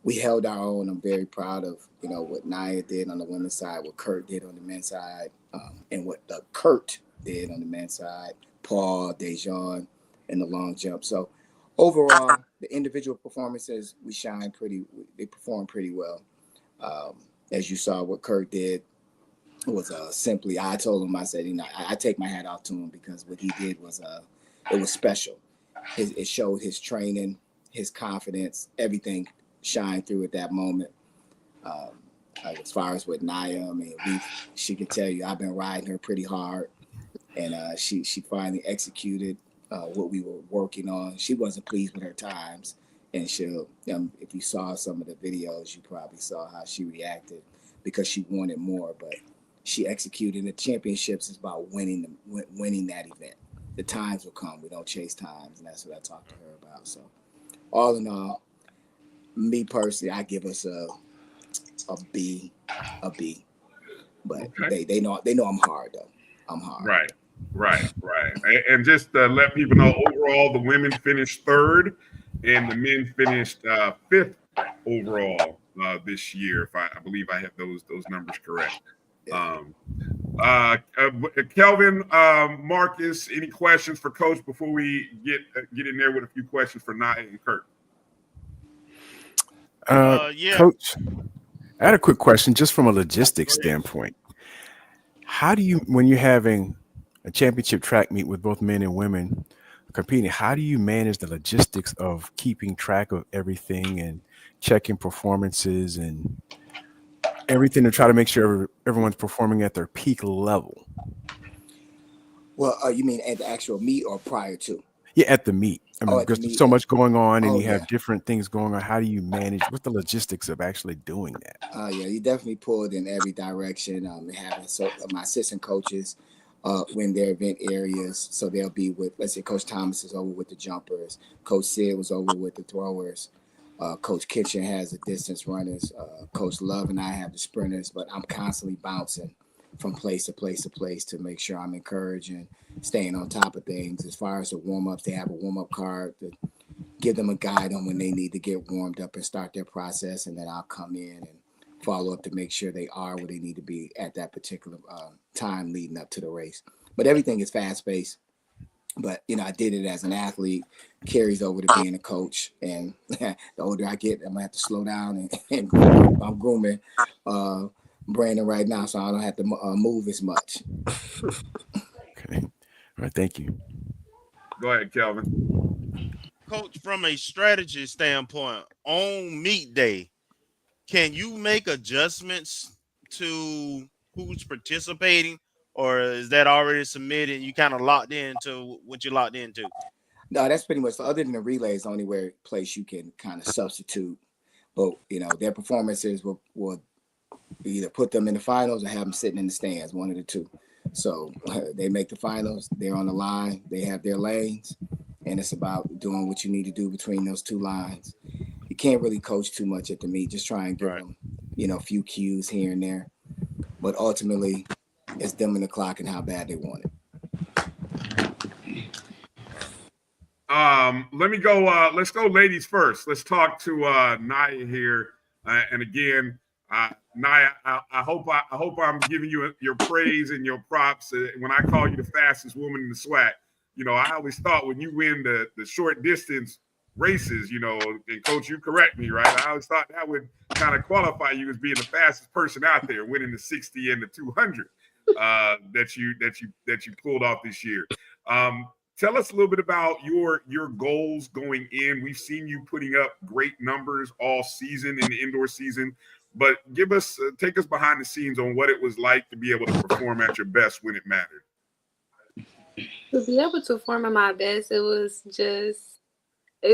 we held our own. I'm very proud of, what Nia did on the women's side, what Kirk did on the men's side, and what the Kurt did on the men's side, Paul, Dejan, and the long jump. So overall, the individual performances, they performed pretty well. As you saw, what Kirk did was simply, I told him, I said, I take my hat off to him because what he did was, it was special. It showed his training, his confidence, everything shined through at that moment. As far as with Nia, she could tell you, I've been riding her pretty hard. And she finally executed what we were working on. She wasn't pleased with her times. And she'll, if you saw some of the videos, you probably saw how she reacted because she wanted more. But she executed. The championships is about winning that event. The times will come. We don't chase times. And that's what I talked to her about. So all in all, me personally, I give us a B. But okay. they know I'm hard, though. I'm hard. Right. And just to let people know, overall, the women finished third and the men finished fifth overall this year. I believe I have those numbers correct. Kelvin, Marcus, any questions for Coach before we get in there with a few questions for Nia and Kirk? Yeah. Coach, I had a quick question just from a logistics standpoint. How do you, when you're having a championship track meet with both men and women competing, how do you manage the logistics of keeping track of everything and checking performances and everything to try to make sure everyone's performing at their peak level? Well, you mean at the actual meet or prior to? Yeah, at the meet. Because there's so much going on and you have different things going on. How do you manage? What's the logistics of actually doing that? Yeah, you definitely pulled in every direction. Having my assistant coaches in their event areas. So they'll be with, let's say Coach Thomas is over with the jumpers. Coach Sid was over with the throwers. Coach Kitchen has the distance runners. Coach Love and I have the sprinters, but I'm constantly bouncing from place to place to place to make sure I'm encouraging, staying on top of things. As far as the warm-ups, they have a warm-up card to give them a guide on when they need to get warmed up and start their process, and then I'll come in and follow up to make sure they are where they need to be at that particular time leading up to the race. But everything is fast-paced. But, I did it as an athlete, carries over to being a coach. And the older I get, I'm going to have to slow down and groom. I'm grooming Brandon right now, so I don't have to move as much. Okay. All right. Thank you. Go ahead, Kelvin. Coach, from a strategy standpoint, on meet day, can you make adjustments to who's participating, or is that already submitted? You kind of locked into what you locked into? No, that's pretty much, other than the relays, the only place you can kind of substitute. But, their performances will We either put them in the finals or have them sitting in the stands, one of the two. So they make the finals, they're on the line, they have their lanes, and it's about doing what you need to do between those two lines. You can't really coach too much at the meet, just try and give them, a few cues here and there. But ultimately, it's them and the clock and how bad they want it. Let me go. Let's go, ladies first. Let's talk to Naya here. And again, Naya, I hope I'm giving you your praise and your props when I call you the fastest woman in the SWAC. I always thought when you win the short distance races, and Coach, you correct me, right? I always thought that would kind of qualify you as being the fastest person out there, winning the 60 and the 200 that you pulled off this year. Tell us a little bit about your goals going in. We've seen you putting up great numbers all season in the indoor season, but take us behind the scenes on what it was like to be able to perform at your best when it mattered. To be able to perform at my best, it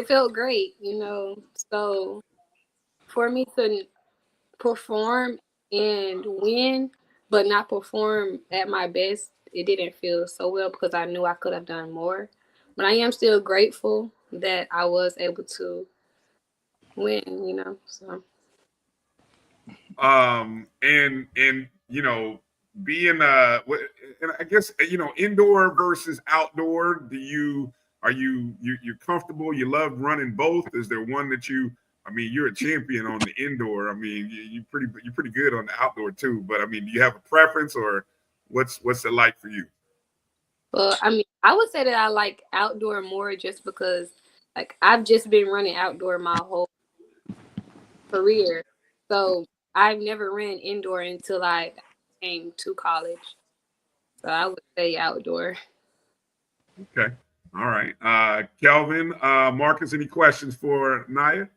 felt great, So for me to perform and win, but not perform at my best, it didn't feel so well because I knew I could have done more. But I am still grateful that I was able to win, so. Being and I guess indoor versus outdoor, are you comfortable? You love running both? Is there one that you're a champion on the indoor. I mean, you're pretty good on the outdoor too. But I mean, do you have a preference, or what's it like for you? Well, I mean, I would say that I like outdoor more just because, like, I've just been running outdoor my whole career. So I've never ran indoor until I came to college. So I would say outdoor. Okay. All right. Kelvin, Marcus, any questions for Naya?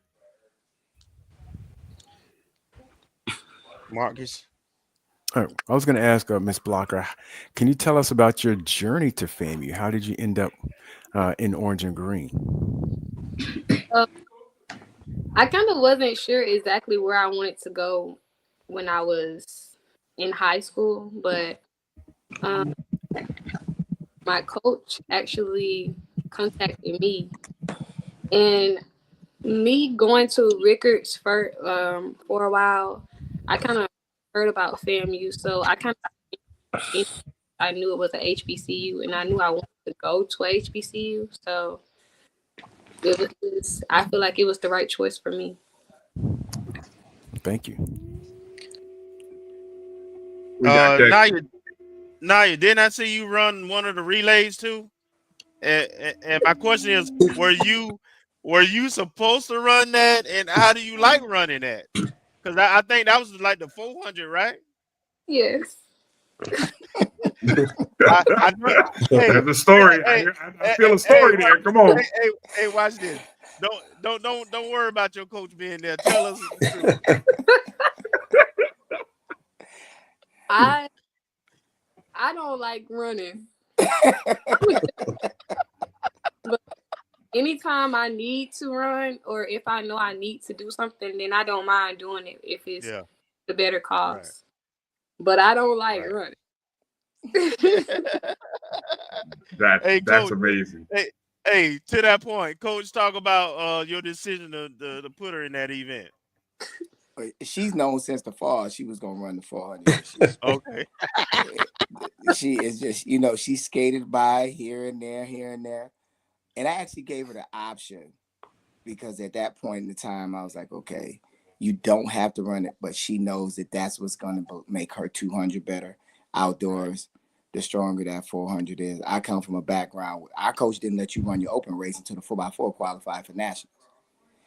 Marcus. I was going to ask Ms. Blocker, can you tell us about your journey to FAMU? How did you end up in orange and green? I kind of wasn't sure exactly where I wanted to go when I was in high school, but my coach actually contacted me, and me going to Rickards for a while, I kind of heard about FAMU, so I knew it was a HBCU, and I knew I wanted to go to a HBCU, so I feel like it was the right choice for me. Thank you. Naya, didn't I see you run one of the relays too? And my question is, were you supposed to run that, and how do you like running that? Because I think that was like the 400, right? Yes. There's a story. I feel a story there. Come on. Hey, watch this. Don't worry about your coach being there. Tell us the truth. I don't like running. But anytime I need to run, or if I know I need to do something, then I don't mind doing it if it's the better cause. Right. But I don't like running. That's Coach, amazing. Hey, to that point, Coach, talk about your decision to put her in that event. She's known since the fall she was gonna run the 400. Okay. She is just, she skated by here and there. And I actually gave her the option because at that point in the time, I was like, okay, you don't have to run it, but she knows that that's what's going to make her 200 better outdoors. The stronger that 400 is. I come from a background. Our coach didn't let you run your open race until the 4x4 qualified for nationals.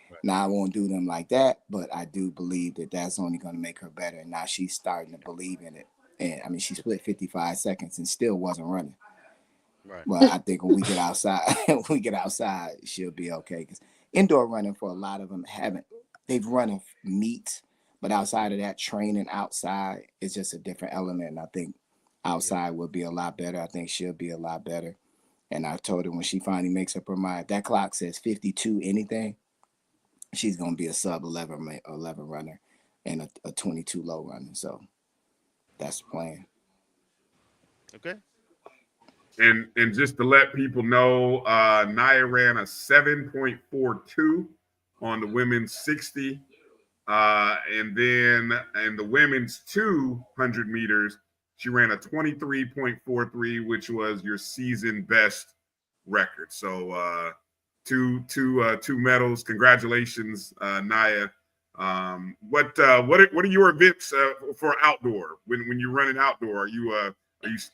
Right. Now, I won't do them like that, but I do believe that that's only going to make her better. And now she's starting to believe in it. And I mean, she split 55 seconds and still wasn't running. Right. But I think when we get outside, she'll be okay. Because indoor running for a lot of them they've run a meet, but outside of that, training outside is just a different element. And I think outside will be a lot better. I think she'll be a lot better. And I told her when she finally makes up her mind, if that clock says 52 anything, she's going to be a sub 11 runner. and a 22 low running. So that's the plan. Okay. And just to let people know, Naya ran a 7.42 on the women's 60. And then in the women's 200 meters, she ran a 23.43, which was your season best record. So two medals. Congratulations, Naya. What are your events for outdoor? When you're running outdoor, are you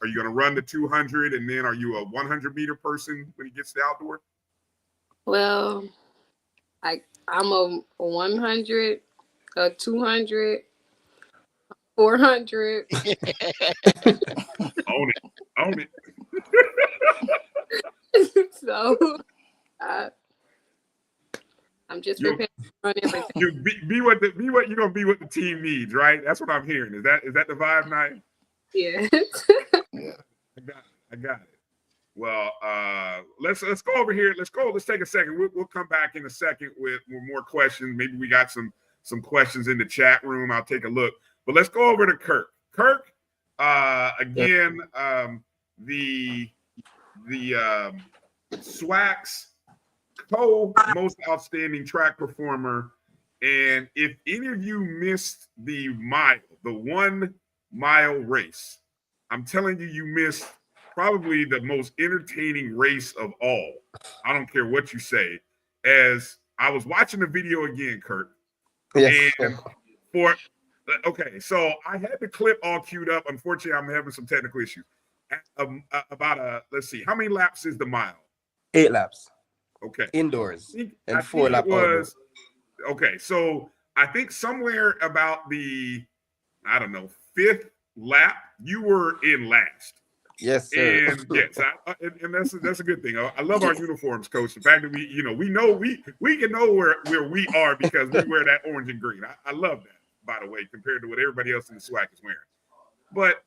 going to run the 200 and then are you a 100 meter person when it gets to outdoor? Well, I'm a 100, a 200, 400. Own it. So I'm just prepared to run everything. You be what you're gonna be what the team needs, right? That's what I'm hearing. Is that the vibe, Night? Yeah. I got it. Well, let's go over here. Let's take a second. We'll come back in a second with more questions. Maybe we got some questions in the chat room. I'll take a look. But let's go over to Kirk. Kirk, again, the SWAC's most outstanding track performer. And if any of you missed the 1 mile race, I'm telling you, you missed probably the most entertaining race of all. I don't care what you say. As I was watching the video again, Kirk. Yes. And okay, so I had the clip all queued up. Unfortunately, I'm having some technical issues. Let's see, how many laps is the mile? 8 laps. Okay. Indoors. I 4 laps. Okay, so I think somewhere about the, 5th lap, you were in last. Yes, sir. And yes, and that's a good thing. I love our uniforms, Coach. The fact that we know we can know where we are because we wear that orange and green. I love that, by the way, compared to what everybody else in the SWAC is wearing. But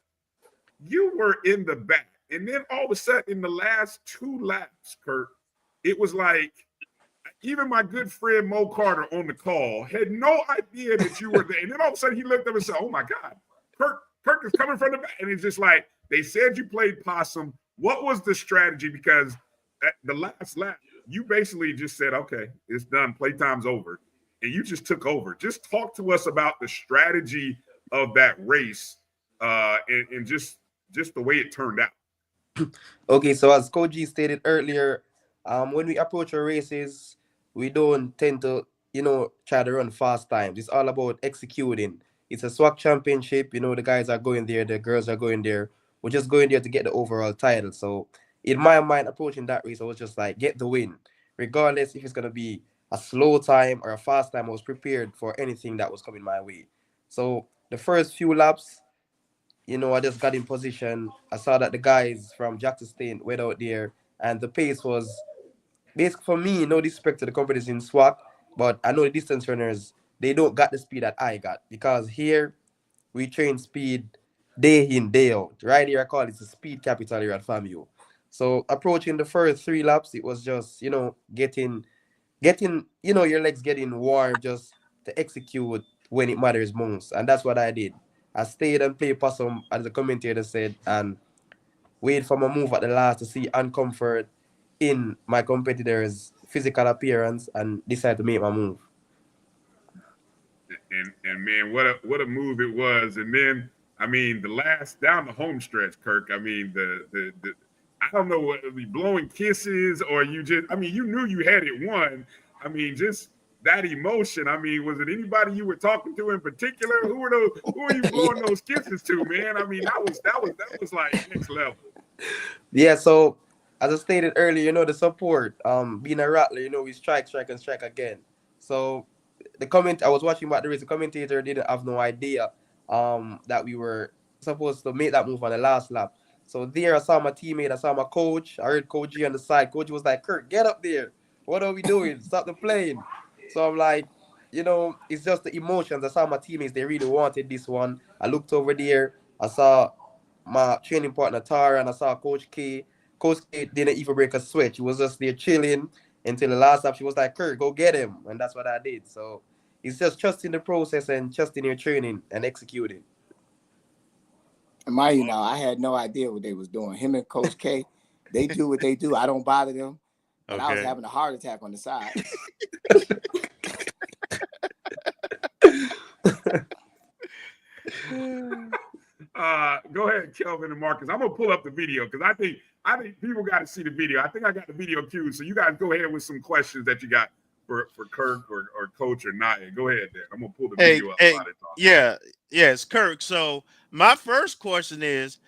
you were in the back, and then all of a sudden, in the last 2 laps, Kirk, it was like even my good friend Mo Carter on the call had no idea that you were there. And then all of a sudden, he looked up and said, "Oh my God, Kirk is coming from the back," and it's just like. They said you played possum. What was the strategy? Because at the last lap, you basically just said, okay, it's done. Playtime's over. And you just took over. Just talk to us about the strategy of that race and just the way it turned out. Okay, so as Coach G stated earlier, when we approach our races, we don't tend to, try to run fast times. It's all about executing. It's a SWAC championship. The guys are going there. The girls are going there. We're just going there to get the overall title. So in my mind, approaching that race, I was just like, get the win. Regardless if it's going to be a slow time or a fast time, I was prepared for anything that was coming my way. So the first few laps, I just got in position. I saw that the guys from Jackson State went out there, and the pace was basically, for me, no disrespect to the companies in SWAC, but I know the distance runners, they don't got the speed that I got, because here we train speed day in, day out. Right here, I call it the speed capital here at FAMU. So approaching the first 3 laps, it was just, getting, your legs getting warm just to execute when it matters most. And that's what I did. I stayed and played possum, as the commentator said, and wait for my move at the last to see uncomfort in my competitors' physical appearance and decide to make my move. And man, what a move it was. And then, the last down the home stretch, Kirk, the I don't know what blowing kisses or you just, you knew you had it won. Just that emotion. Was it anybody you were talking to in particular? Who are you blowing those kisses to, man? That was like next level. Yeah, so as I stated earlier, the support, being a Rattler, we strike and strike again. So I was watching about the race, the commentator didn't have no idea that we were supposed to make that move on the last lap. So there I saw my teammate, I saw my coach, I heard Coach G on the side. Coach was like, "Kirk, get up there. What are we doing? Stop the plane." So I'm like, it's just the emotions. I saw my teammates, they really wanted this one. I looked over there, I saw my training partner Tara, and I saw Coach K. Coach K didn't even break a sweat. She was just there chilling until the last lap. She was like, "Kirk, go get him." And that's what I did. So It's just trusting the process and trusting your training and executing. And mind you, now I had no idea what they was doing. Him and Coach K, they do what they do. I don't bother them, but I was having a heart attack on the side. Go ahead, Kelvin and Marcus. I'm gonna pull up the video because I think people got to see the video. I think I got the video queued, so you guys go ahead with some questions that you got for Kirk or Coach or Naya. Go ahead, then. I'm gonna pull the video up. Yes, Kirk. So my first question is,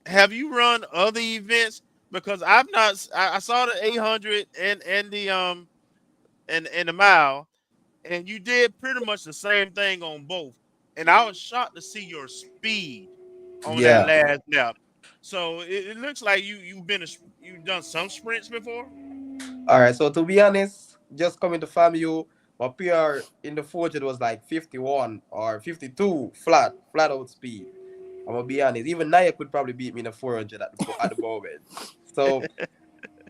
have you run other events? Because I've not. I saw the 800 and the mile, and you did pretty much the same thing on both. And I was shocked to see your speed on that last lap. So it looks like you've done some sprints before. All right. So to be honest, just coming to FAMU, my PR in the 400 was like 51 or 52 flat out speed. I'm gonna be honest. Even Naya could probably beat me in the 400 at the moment. So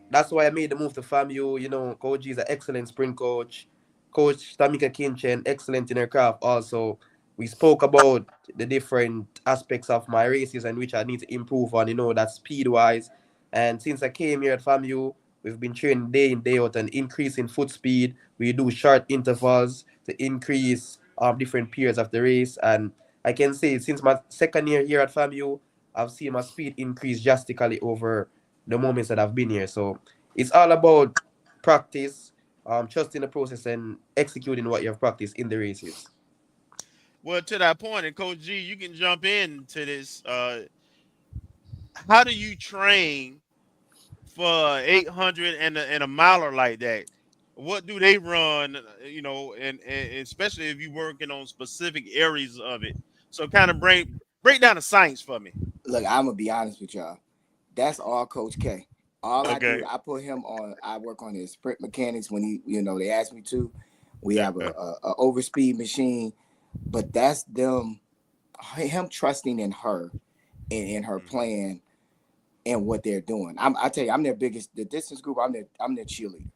that's why I made the move to FAMU. You know, Coach G is an excellent sprint coach. Coach Tamika Kinchen, excellent in her craft also. We spoke about the different aspects of my races and which I need to improve on, you know, that speed-wise. And since I came here at FAMU, we've been training day in, day out and increasing foot speed. We do short intervals to increase different periods of the race. And I can say since my second year here at FAMU, I've seen my speed increase drastically over the moments that I've been here. So it's all about practice, trusting the process and executing what you have practiced in the races. Well, to that point, and Coach G, you can jump into this. How do you train for 800 and a miler like that? What do they run? You know, and especially if you're working on specific areas of it. So, kind of break down the science for me. Look, I'm gonna be honest with y'all. That's all Coach K. All I do, I put him on. I work on his sprint mechanics when they ask me to. We have a overspeed machine. But that's him trusting in her and in her plan and what they're doing. I tell you, I'm their biggest, the distance group, I'm their cheerleader.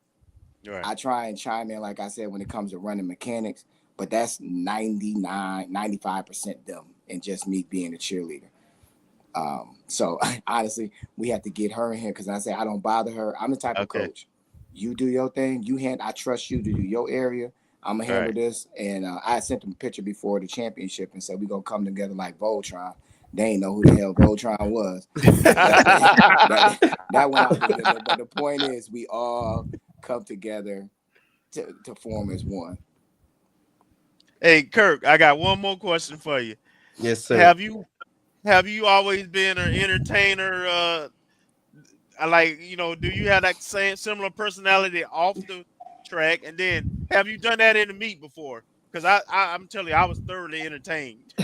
Right. I try and chime in, like I said, when it comes to running mechanics, but that's 95% them and just me being a cheerleader. So honestly, we have to get her in here because I say I don't bother her. I'm the type of coach. You do your thing. I trust you to do your area. I'm gonna handle this, and I sent them a picture before the championship and said we're gonna come together like Voltron. They ain't know who the hell Voltron was. that went out there. But the point is, we all come together to form as one. Hey, Kirk, I got one more question for you. Yes, sir. Have you always been an entertainer? Do you have that same similar personality off the track, and then have you done that in the meet before? Because I'm telling you, I was thoroughly entertained.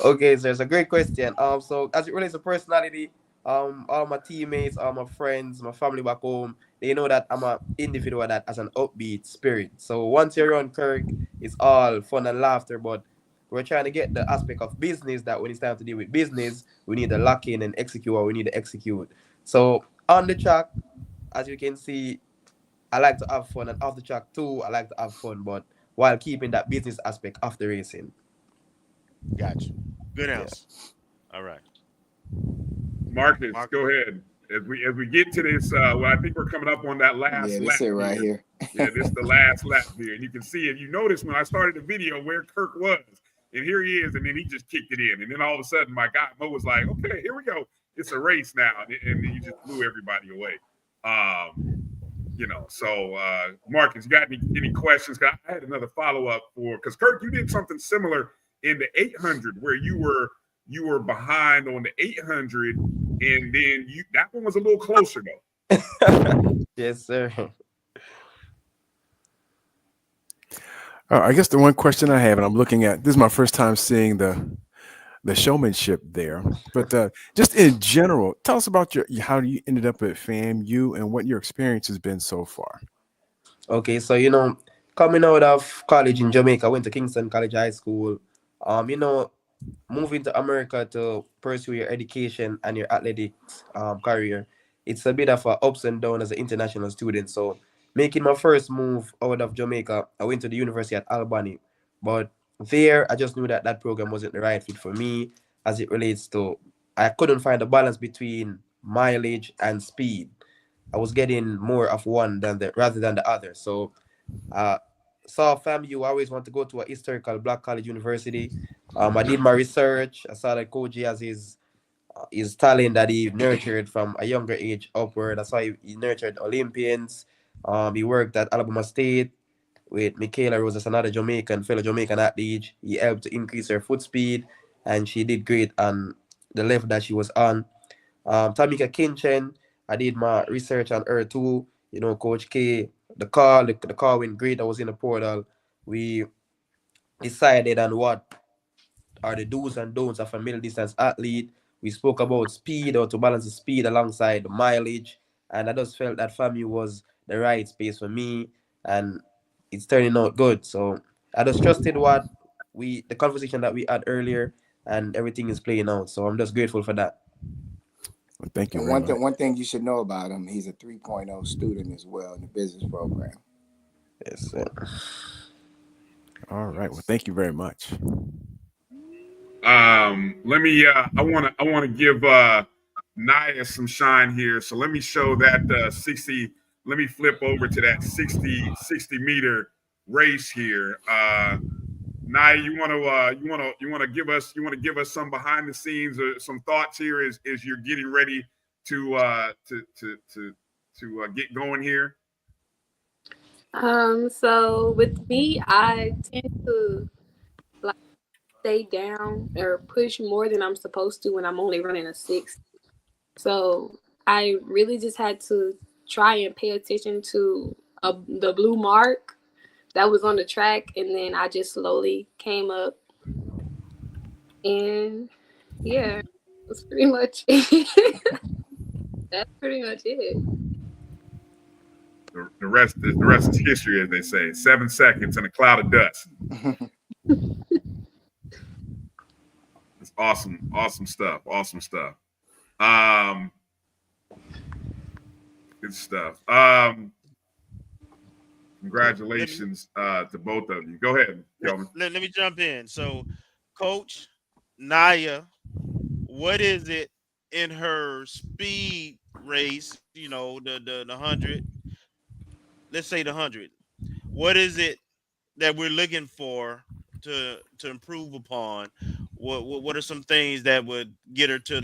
Okay, so it's a great question. So as it relates to personality, all my teammates, all my friends, my family back home, they know that I'm an individual that has an upbeat spirit. So once you're on Kirk, it's all fun and laughter, but we're trying to get the aspect of business that when it's time to deal with business, we need to lock in and execute what we need to execute. So on the track, as you can see, I like to have fun, and off the track too, I like to have fun, but while keeping that business aspect of the racing. Gotcha. Good answer. Yeah. All right. Marcus, go ahead. As we get to this, I think we're coming up on that last lap. This is right here. Yeah, this is the last lap here. And you can see, if you notice when I started the video where Kirk was, and here he is, and then he just kicked it in. And then all of a sudden, my guy Mo was like, okay, here we go. It's a race now. And he just blew everybody away. So Marcus, you got any questions? I had another follow-up because Kirk, you did something similar in the 800 where you were behind on the 800, and then that one was a little closer though. Yes, sir. I guess the one question I have, and I'm looking at, this is my first time seeing the showmanship there, but just in general, tell us about how you ended up at FAMU and what your experience has been so far. Okay, so coming out of college in Jamaica, I went to Kingston College High School. Moving to America to pursue your education and your athletics career, it's a bit of a ups and downs as an international student. So making my first move out of Jamaica, I went to the university at Albany. But there, I just knew that that program wasn't the right fit for me as it relates to, I couldn't find a balance between mileage and speed. I was getting more of one than the rather than the other. So uh saw FAMU. I always want to go to a historical black college university. I did my research. I saw that Koji has his talent that he nurtured from a younger age upward. That's why he nurtured Olympians. He worked at Alabama State with Michaela Rose, as another fellow Jamaican athlete. He helped to increase her foot speed, and she did great on the level that she was on. Tamika Kinchen, I did my research on her too. You know, Coach K, the call went great. I was in the portal. We decided on what are the do's and don'ts of a middle distance athlete. We spoke about speed, or to balance the speed alongside the mileage. And I just felt that FAMU was the right space for me. And it's turning out good. So I just trusted the conversation that we had earlier, and everything is playing out. So I'm just grateful for that. Well, thank you. And one thing you should know about him, he's a 3.0 student as well in the business program. Yes, sir. All right. Well, thank you very much. Let me I want to give Naya some shine here. So let me show that 60. Let me flip over to that 60 meter race here. Naya, you want to give us some behind the scenes or some thoughts here as you're getting ready to get going here. So with me, I tend to like stay down or push more than I'm supposed to when I'm only running a 60. So I really just had to try and pay attention to the blue mark that was on the track, and then I just slowly came up, and yeah, that's pretty much it. That's pretty much it. The rest is history, as they say. 7 seconds in a cloud of dust. It's awesome stuff. Good stuff. Congratulations to both of you. Go ahead, Kelvin. Let me jump in. So, Coach Naya, what is it in her speed race? You know, the 100. Let's say the 100. What is it that we're looking for to improve upon? What are some things that would get her to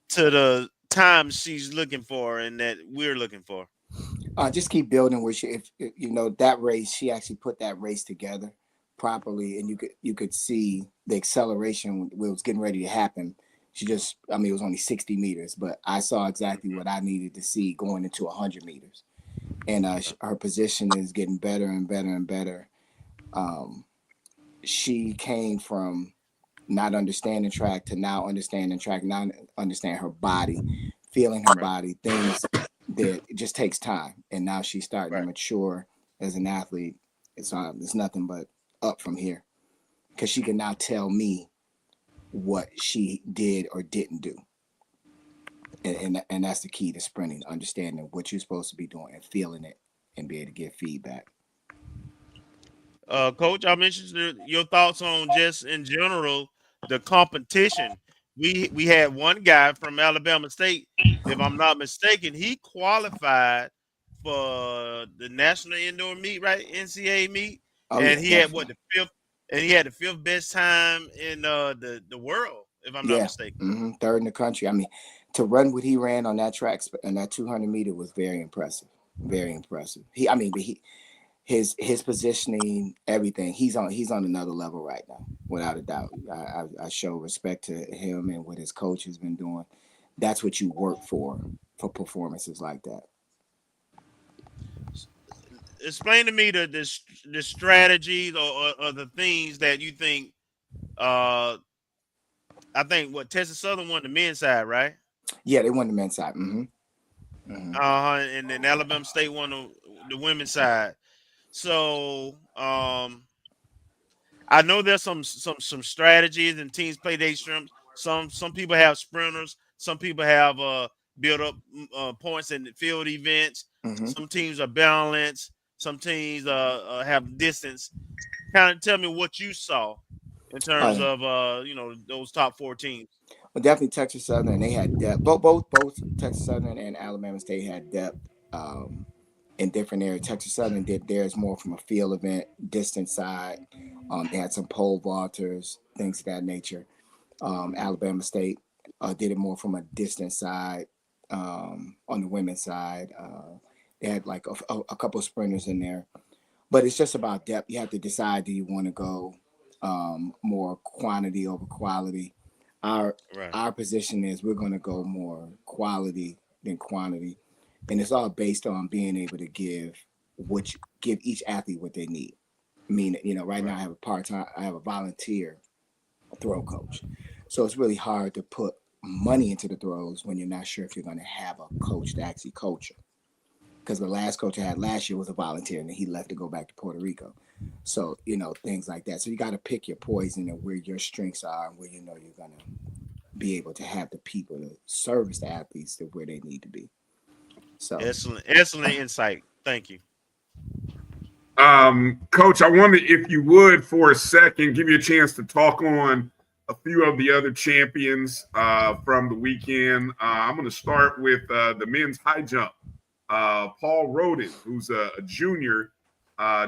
the time she's looking for and that we're looking for? Just keep building where if you know that race, she actually put that race together properly, and you could see the acceleration when it was getting ready to happen. It was only 60 meters, but I saw exactly what I needed to see going into 100 meters. And her position is getting better and better and better. She came from not understanding track to now understanding track, now understanding her body, feeling her body, things that it just takes time. And now she's starting to mature as an athlete. It's nothing but up from here, because she can now tell me what she did or didn't do. And that's the key to sprinting, understanding what you're supposed to be doing and feeling it and be able to give feedback. Coach, I'm interested in your thoughts on just in general the competition. We had one guy from Alabama State, if I'm not mistaken, he qualified for the national indoor meet, right? NCAA meet, and he had the fifth best time in the world, if I'm not mistaken. Third in the country. I mean, to run what he ran on that track and that 200 meter was very impressive. Very impressive. His positioning, everything. He's on another level right now, without a doubt. I show respect to him and what his coach has been doing. That's what you work for performances like that. Explain to me the strategies or the things that you think. I think Texas Southern won the men's side, right? Yeah, they won the men's side. And then Alabama State won the women's side. So I know there's some strategies and teams play their strengths. Some people have sprinters. Some people have build up points in the field events. Mm-hmm. Some teams are balanced. Some teams have distance. Kind of tell me what you saw in terms of those top 4 teams. Well, definitely Texas Southern. They had depth. Both Texas Southern and Alabama State had depth in different areas. Texas Southern did theirs more from a field event, distance side. They had some pole vaulters, things of that nature. Alabama State did it more from a distance side. On the women's side, they had like a couple of sprinters in there. But it's just about depth. You have to decide, do you want to go more quantity over quality? Our position is we're going to go more quality than quantity, and it's all based on being able to give each athlete what they need. I mean, right now I have a volunteer throw coach, so it's really hard to put money into the throws when you're not sure if you're going to have a coach to actually coach them. Because the last coach I had last year was a volunteer, and then he left to go back to Puerto Rico. So, things like that. So you got to pick your poison and where your strengths are and where you're going to be able to have the people to service the athletes to where they need to be. So excellent insight. Thank you. Coach, I wonder if you would, for a second, give you a chance to talk on a few of the other champions from the weekend. I'm going to start with the men's high jump. Paul Roden, who's a junior,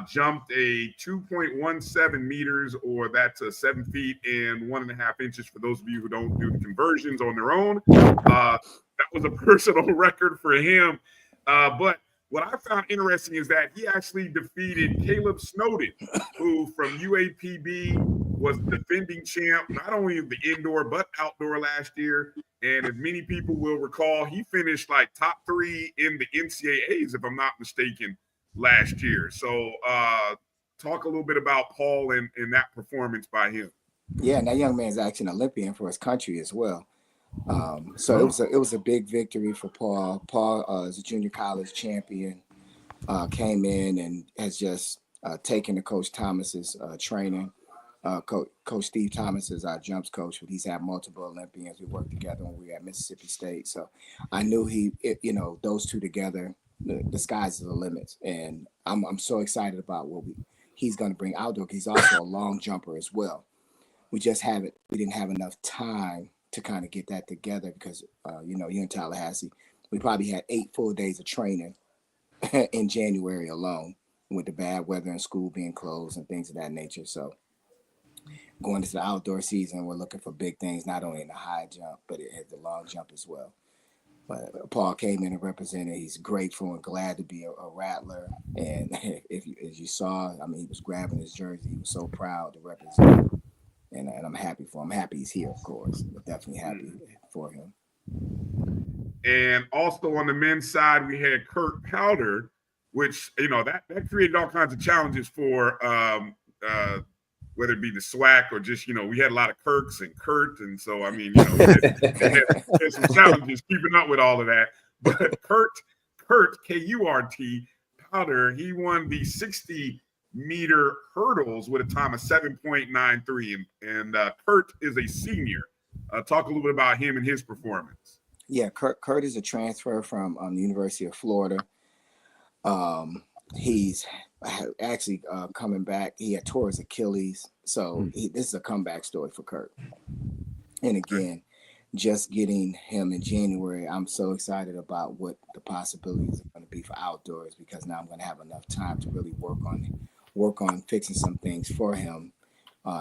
jumped a 2.17 meters, or that's 7 feet and 1.5 inches for those of you who don't do the conversions on their own. That was a personal record for him. But what I found interesting is that he actually defeated Caleb Snowden, who from UAPB was defending champ, not only of the indoor but outdoor last year. And if many people will recall, he finished like top 3 in the NCAAs, if I'm not mistaken, last year. So talk a little bit about Paul and that performance by him. Yeah, and that young man's actually an Olympian for his country as well. So it was a big victory for Paul. Paul is a junior college champion, came in and has just taken to Coach Thomas's training. Coach Steve Thomas is our jumps coach, but he's had multiple Olympians. We worked together when we were at Mississippi State. So I knew those two together, the sky's the limit. And I'm so excited about what he's going to bring outdoor. He's also a long jumper as well. We didn't have enough time to kind of get that together because, you're in Tallahassee. We probably had 8 full days of training in January alone with the bad weather and school being closed and things of that nature. So going into the outdoor season, we're looking for big things, not only in the high jump, but the long jump as well. But Paul came in and represented. He's grateful and glad to be a Rattler. And as you saw, he was grabbing his jersey. He was so proud to represent. And I'm happy for him. I'm happy he's here, of course, but definitely happy for him. And also on the men's side, we had Kirk Powder, which, that created all kinds of challenges for whether it be the SWAC or just, we had a lot of Kirks and Kurt. And so, we had some challenges keeping up with all of that. But Kurt, K-U-R-T, Powder, he won the 60-meter hurdles with a time of 7.93. And Kurt is a senior. Talk a little bit about him and his performance. Yeah, Kurt is a transfer from the University of Florida. He's actually coming back. He had tore his Achilles. So this is a comeback story for Kurt. And again, just getting him in January, I'm so excited about what the possibilities are going to be for outdoors, because now I'm going to have enough time to really work on fixing some things for him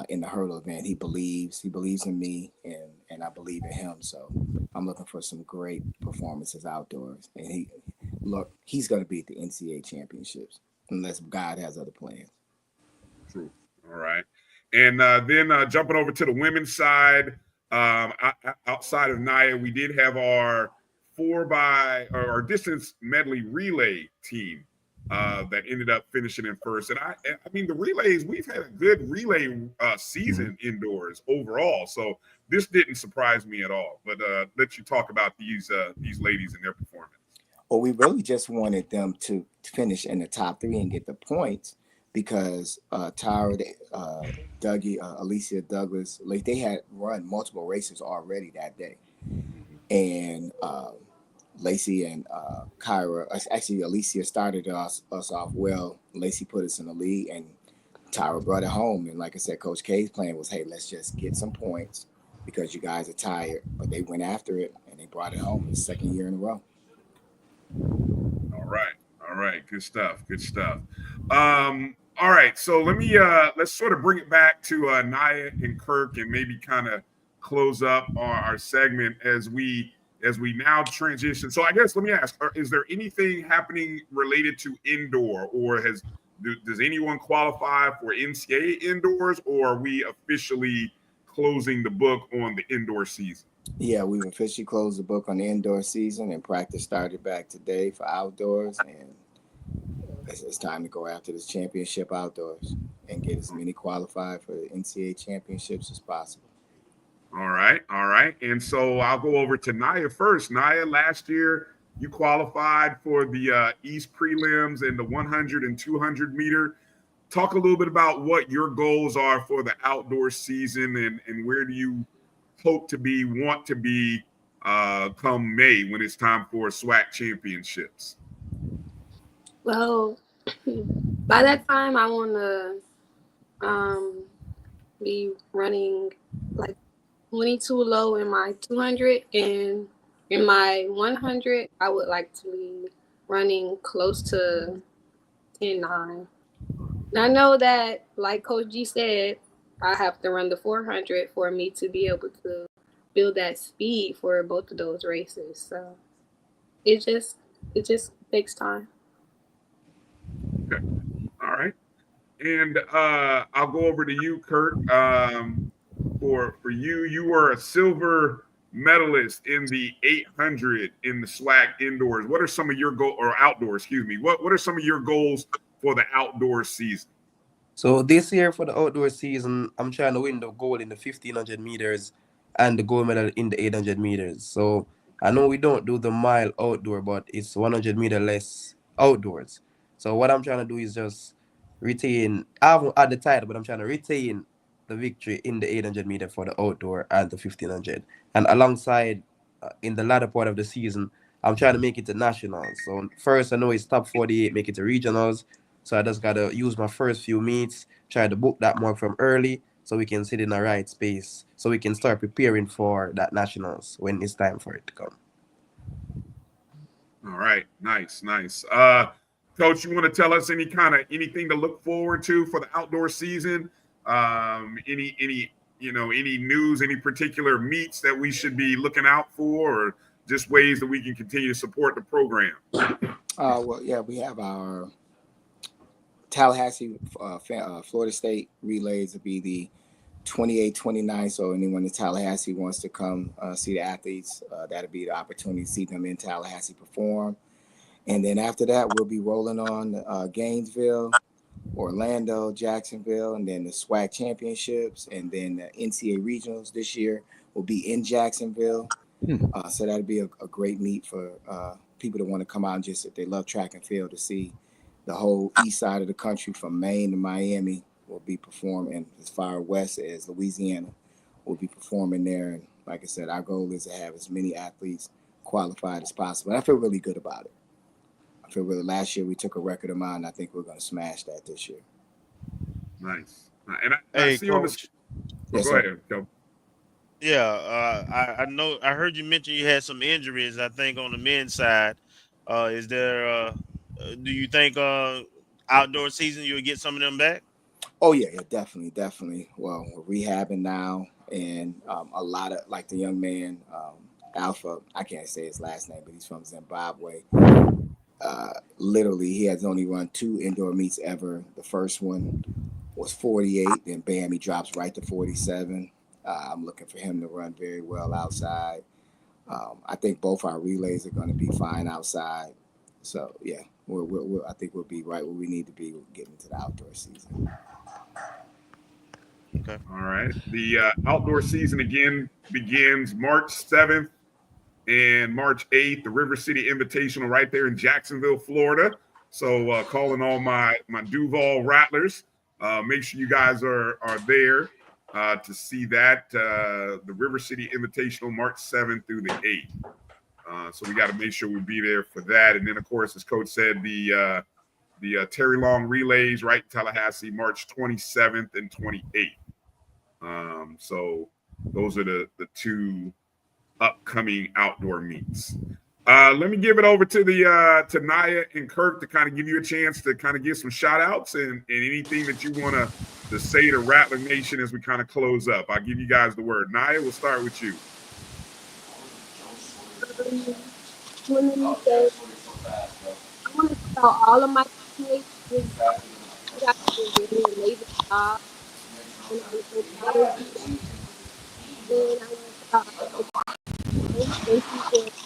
in the hurdle event. He believes in me, and I believe in him. So I'm looking for some great performances outdoors. And he's going to be at the NCAA championships unless God has other plans. True. All right. And then jumping over to the women's side, outside of Naya, we did have our our distance medley relay team that ended up finishing in first. And the relays, we've had a good relay season indoors overall. So this didn't surprise me at all. But let you talk about these ladies and their performance. Well, we really just wanted them to finish in the top 3 and get the points, because Tyra, Dougie, Alicia Douglas, they had run multiple races already that day. And Lacey and Kyra, actually Alicia started us off well. Lacey put us in the lead, and Tyra brought it home. And like I said, Coach K's plan was, hey, let's just get some points because you guys are tired. But they went after it, and they brought it home the second year in a row. All right. Good stuff. All right, so let's sort of bring it back to Naya and Kirk, and maybe kind of close up our segment as we now transition. So I guess let me ask: is there anything happening related to indoor, or does anyone qualify for NCAA indoors, or are we officially closing the book on the indoor season? Yeah, we've officially closed the book on the indoor season, and practice started back today for outdoors, and it's time to go after this championship outdoors and get as many qualified for the NCAA championships as possible. All right. And so I'll go over to Naya first. Naya, last year you qualified for the East prelims and the 100 and 200 meter. Talk a little bit about what your goals are for the outdoor season, and where do you want to be come May when it's time for SWAC championships? Well, by that time, I want to be running like 22 low in my 200, and in my 100, I would like to be running close to 10.9. And I know that, like Coach G said, I have to run the 400 for me to be able to build that speed for both of those races. So it just takes time. Okay. All right. And I'll go over to you, Kirk. For you, you were a silver medalist in the 800 in the SWAC indoors. What are some of your outdoors? Excuse me. What are some of your goals for the outdoor season? So this year for the outdoor season, I'm trying to win the gold in the 1500 meters and the gold medal in the 800 meters. So I know we don't do the mile outdoor, but it's 100 meter less outdoors. So what I'm trying to do is just retain, I haven't had the title, but I'm trying to retain the victory in the 800 meter for the outdoor and the 1500. And alongside, in the latter part of the season, I'm trying to make it to nationals. So first, I know it's top 48, make it to regionals. So I just got to use my first few meets, try to book that mark from early so we can sit in the right space, so we can start preparing for that nationals when it's time for it to come. All right. Nice. Coach, you want to tell us anything to look forward to for the outdoor season? Any news, any particular meets that we should be looking out for, or just ways that we can continue to support the program? Well, yeah, we have our Tallahassee, Florida State relays will be the 28-29. So anyone in Tallahassee wants to come see the athletes, that'll be the opportunity to see them in Tallahassee perform. And then after that, we'll be rolling on Gainesville, Orlando, Jacksonville, and then the SWAC championships, and then the NCAA regionals this year will be in Jacksonville. So that'll be a great meet for people that want to come out and just, if they love track and field, to see the whole east side of the country from Maine to Miami will be performing. As far west as Louisiana will be performing there. And like I said, our goal is to have as many athletes qualified as possible. And I feel really good about it. Last year we took a record amount, and I think we're going to smash that this year. Nice. And I see on the. Yes, go ahead, Kelvin. Yeah, I know. I heard you mention you had some injuries, I think, on the men's side. Is there? Do you think outdoor season you'll get some of them back? Oh yeah, definitely. Well, we're rehabbing now, and a lot of, like, the young man Alpha. I can't say his last name, but he's from Zimbabwe. Literally, he has only run 2 indoor meets ever. The first one was 48, then bam, he drops right to 47. I'm looking for him to run very well outside. I think both our relays are going to be fine outside. So yeah, I think we'll be right where we need to be getting to the outdoor season. Okay. All right. The outdoor season again begins March 7th and March 8th, the River City Invitational right there in Jacksonville, Florida. So calling all my Duval Rattlers, make sure you guys are there to see that. The River City Invitational, March 7th through the 8th. So we got to make sure we be there for that. And then, of course, as Coach said, the Terry Long relays right in Tallahassee, March 27th and 28th. So those are the two upcoming outdoor meets. Let me give it over to to Naya and Kirk to kind of give you a chance to kind of give some shout outs and anything that you want to say to Rattler Nation as we kind of close up. I'll give you guys the word. Naya, we'll start with you. I want to tell all of my teammates you guys did a really amazing job. And I want to tell thank you for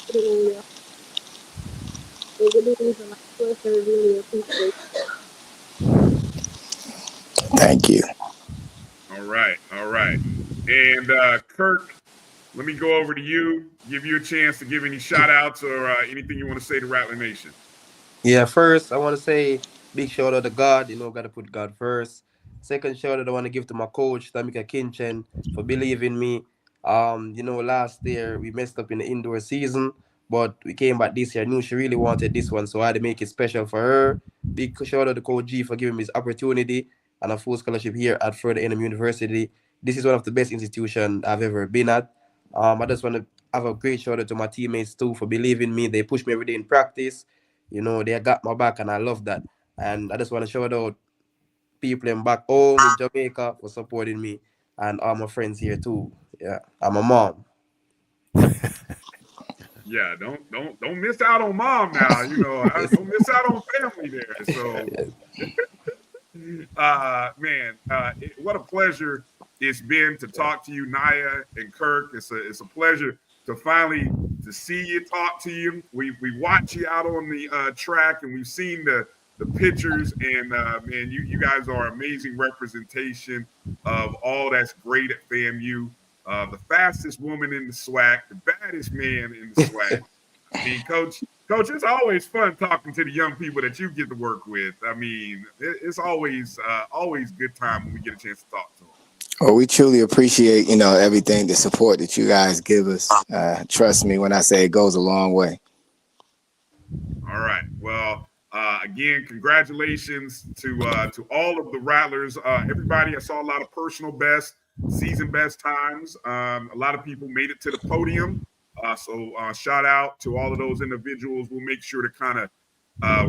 putting in your. It really means a lot to us, and we really appreciate it. Thank you. All right. And Kirk, let me go over to you, give you a chance to give any shout outs or anything you want to say to Rattler Nation. Yeah, first, I want to say big shout out to God. Got to put God first. Second shout out I want to give to my coach, Tamika Kinchen, for believing in me. Last year we messed up in the indoor season, but we came back this year. I knew she really wanted this one, so I had to make it special for her. Big shout out to Coach G for giving me this opportunity and a full scholarship here at Florida A&M University. This is one of the best institutions I've ever been at. I just want to have a great shout out to my teammates too for believing in me. They push me every day in practice. They got my back, and I love that. And I just want to shout out people in back home in Jamaica for supporting me, and all my friends here too. Yeah, I'm a mom. Yeah, don't miss out on mom now. Don't miss out on family there. So, what a pleasure it's been to talk to you, Naya and Kirk. It's a pleasure to finally to see you, talk to you. We watch you out on the track, and we've seen the pictures, and man, you guys are amazing representation of all that's great at FAMU. The fastest woman in the SWAC, the baddest man in the SWAC. I mean, Coach, it's always fun talking to the young people that you get to work with. I mean, it's always good time when we get a chance to talk to them. Well, we truly appreciate, everything, the support that you guys give us. Trust me when I say it goes a long way. All right. Well, again, congratulations to all of the Rattlers. Everybody, I saw a lot of personal best, season best times. A lot of people made it to the podium. So shout out to all of those individuals. We'll make sure to kind of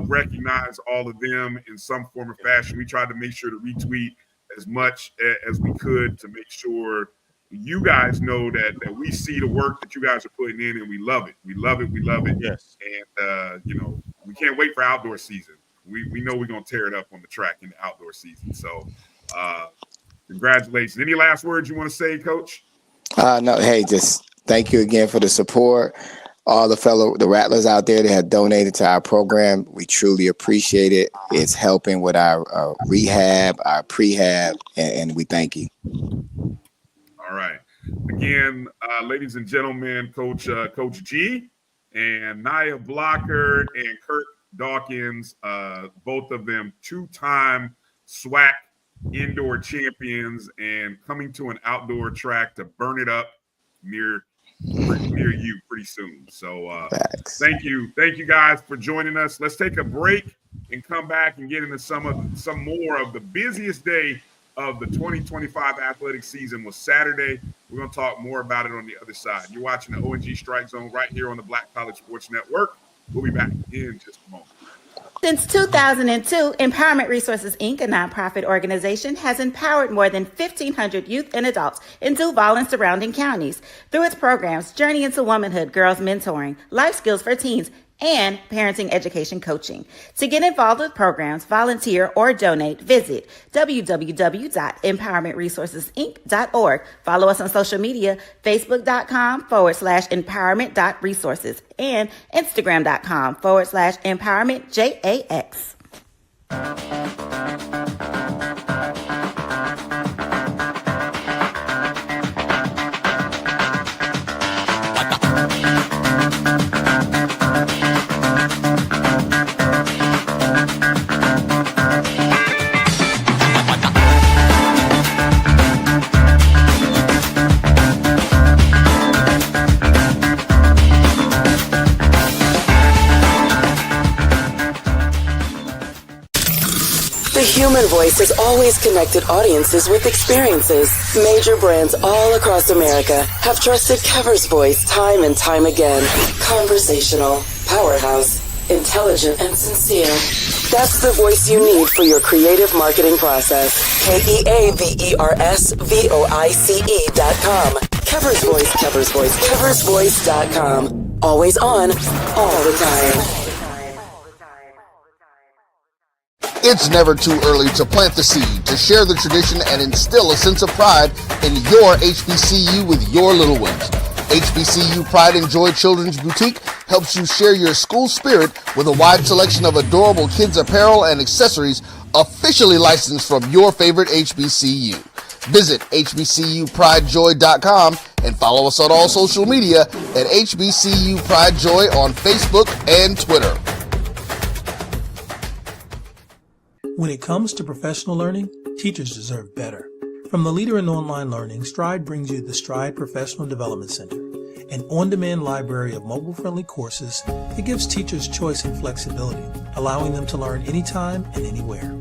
recognize all of them in some form or fashion. We tried to make sure to retweet as much as we could to make sure you guys know that we see the work that you guys are putting in, and we love it. We love it. Yes. And we can't wait for outdoor season. We know we're gonna tear it up on the track in the outdoor season. So congratulations. Any last words you want to say, Coach? No, hey, just thank you again for the support. All the Rattlers out there that have donated to our program, we truly appreciate it. It's helping with our rehab, our prehab, and we thank you. All right. Again, ladies and gentlemen, Coach G and Naya Blocker and Kirk Dawkins, both of them two-time SWAC indoor champions, and coming to an outdoor track to burn it up near you pretty soon. So thank you guys for joining us. Let's take a break and come back and get into some more of the busiest day of the 2025 athletic season was Saturday. We're going to talk more about it on the other side. You're watching the ONG Strike Zone right here on the Black College Sports Network. We'll be back in just a moment. Since 2002, Empowerment Resources, Inc., a nonprofit organization, has empowered more than 1,500 youth and adults in Duval and surrounding counties. Through its programs, Journey into Womanhood, Girls Mentoring, Life Skills for Teens, and Parenting Education Coaching. To get involved with programs, volunteer, or donate, visit www.empowermentresourcesinc.org. Follow us on social media, facebook.com/empowerment.resources and instagram.com/empowermentJAX. Human Voice has always connected audiences with experiences. Major brands all across America have trusted Kever's voice time and time again. Conversational, powerhouse, intelligent, and sincere. That's the voice you need for your creative marketing process. KEAVERSVOICE.com. Kever's Voice, Kever's Voice, KeversVoice.com. Always on, all the time. It's never too early to plant the seed, to share the tradition, and instill a sense of pride in your HBCU with your little ones. HBCU Pride and Joy Children's Boutique helps you share your school spirit with a wide selection of adorable kids apparel and accessories officially licensed from your favorite HBCU. Visit hbcupridejoy.com and follow us on all social media at HBCU Pride Joy on Facebook and Twitter. When it comes to professional learning, teachers deserve better. From the leader in online learning, Stride brings you the Stride Professional Development Center, an on-demand library of mobile-friendly courses that gives teachers choice and flexibility, allowing them to learn anytime and anywhere.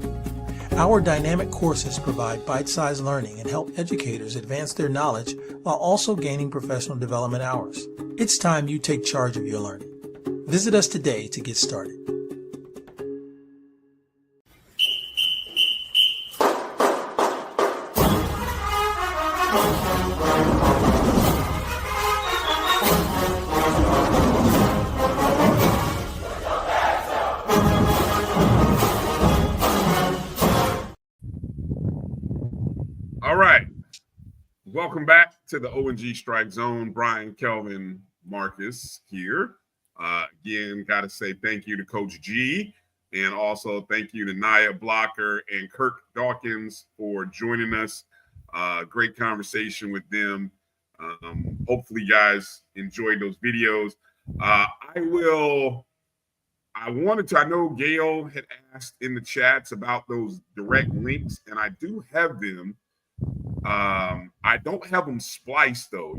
Our dynamic courses provide bite-sized learning and help educators advance their knowledge while also gaining professional development hours. It's time you take charge of your learning. Visit us today to get started. All right. Welcome back to the O&G Strike Zone. Bryan, Kelvin, Marcus here. Again, got to say thank you to Coach G, and also thank you to Nia Blocker and Kirk Dawkins for joining us. Great conversation with them. Hopefully you guys enjoyed those videos. I know Gail had asked in the chats about those direct links, and I do have them. I don't have them spliced though.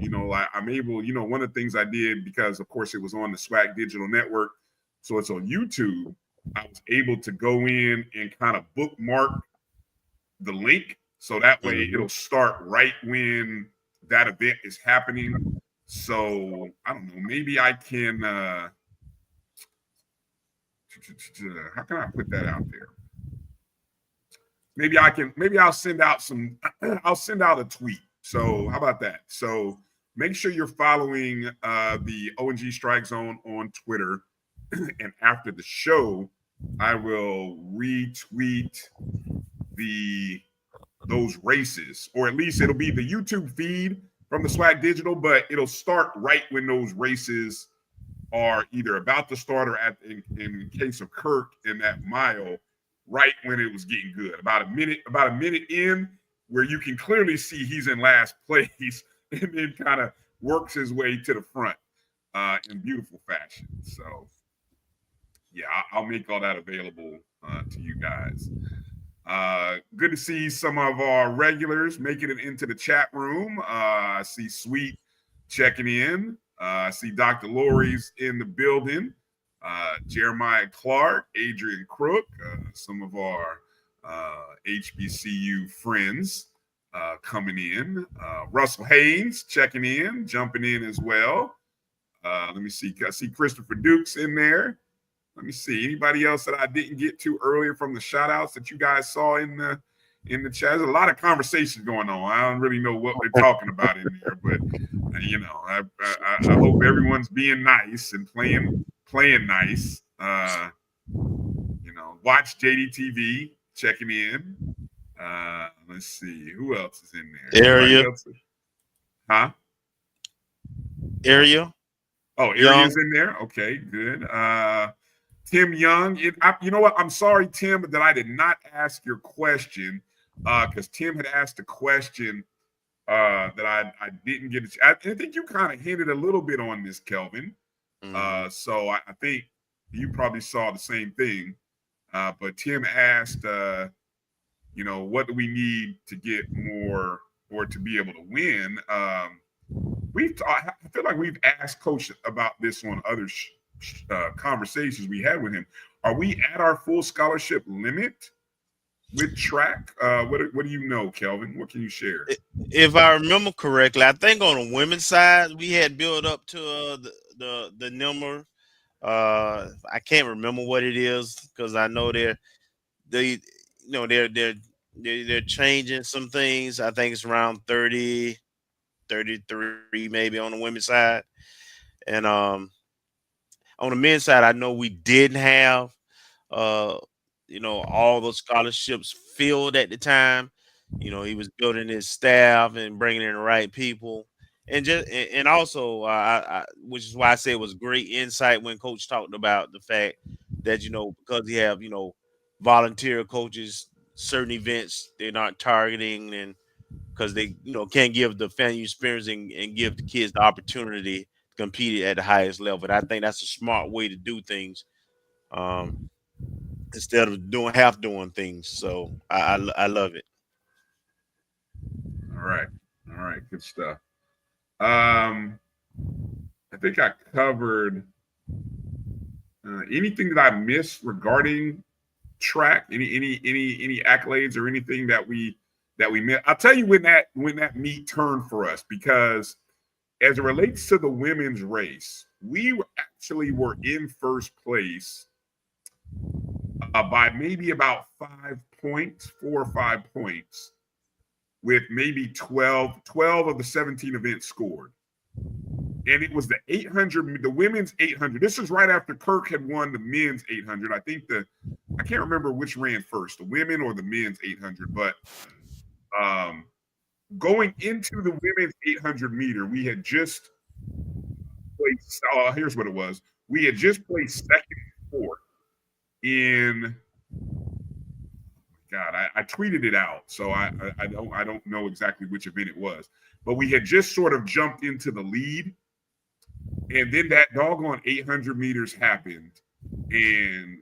I'm able, one of the things I did, because of course it was on the SWAC digital network, so it's on YouTube. I was able to go in and kind of bookmark the link, so that way it'll start right when that event is happening. So I don't know, maybe I can, how can I put that out there? Maybe I'll send out a tweet. So how about that? So make sure you're following the O&G Strike Zone on Twitter. And after the show, I will retweet those races, or at least it'll be the YouTube feed from the SWAC Digital, but it'll start right when those races are either about to start or in case of Kirk in that mile, right when it was getting good. About a minute in, where you can clearly see he's in last place, and then kind of works his way to the front in beautiful fashion. So yeah, I'll make all that available to you guys. Good to see some of our regulars making it into the chat room. I see Sweet checking in. I see Dr. Lori's in the building. Jeremiah Clark, Adrian Crook, some of our HBCU friends coming in. Russell Haynes checking in, jumping in as well. Let me see. I see Christopher Dukes in there. Let me see. Anybody else that I didn't get to earlier from the shout outs that you guys saw in the chat? There's a lot of conversation going on. I don't really know what we're talking about in there, but I hope everyone's being nice and playing nice. Watch JDTV checking in. Let's see who else is in there. Area. Huh? Area. Oh, Area's in there. Okay, good. Tim Young. You know what? I'm sorry, Tim, that I did not ask your question because Tim had asked a question that I didn't get. I think you kind of hinted a little bit on this, Kelvin. So I think you probably saw the same thing. But Tim asked, what do we need to get more or to be able to win? I feel like we've asked Coach about this on other conversations we had with him. Are we at our full scholarship limit? with track? What do you know, Kelvin? What can you share? If I remember correctly, I think on the women's side we had built up to the number. I can't remember what it is because I know they're changing some things. I think it's around 30, 33 maybe on the women's side, and on the men's side, I know we didn't have all those scholarships filled at the time. He was building his staff and bringing in the right people, and also, which is why I say it was great insight when Coach talked about the fact that because you have volunteer coaches, certain events they're not targeting, and because they can't give the FAMU experience and give the kids the opportunity to compete at the highest level. And I think that's a smart way to do things. Instead of doing things. So I love it. All right. Good stuff. I think I covered anything that I missed regarding track. Any accolades or anything that we missed. I'll tell you when that meet turned for us, because as it relates to the women's race, we were in first place by maybe about 5 points, 4 or 5 points, with maybe 12 of the 17 events scored. And it was the 800, the women's 800. This is right after Kirk had won the men's 800. I can't remember which ran first, the women or the men's 800. But going into the women's 800 meter, we had just placed, here's what it was. We had just placed second and fourth in, God, I tweeted it out, so I don't know exactly which event it was, but we had just sort of jumped into the lead, and then that doggone 800 meters happened, and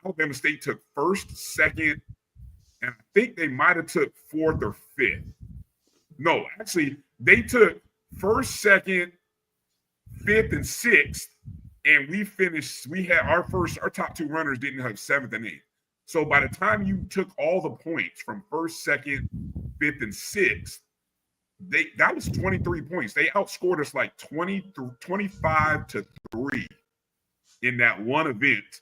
Alabama State took first, second, and I think they might have took fourth or fifth. No, actually, they took first, second, fifth, and sixth, and we finished. We had our top two runners didn't have seventh and eighth. So by the time you took all the points from first, second, fifth, and sixth, that was 23 points. They outscored us like 25-3 in that one event,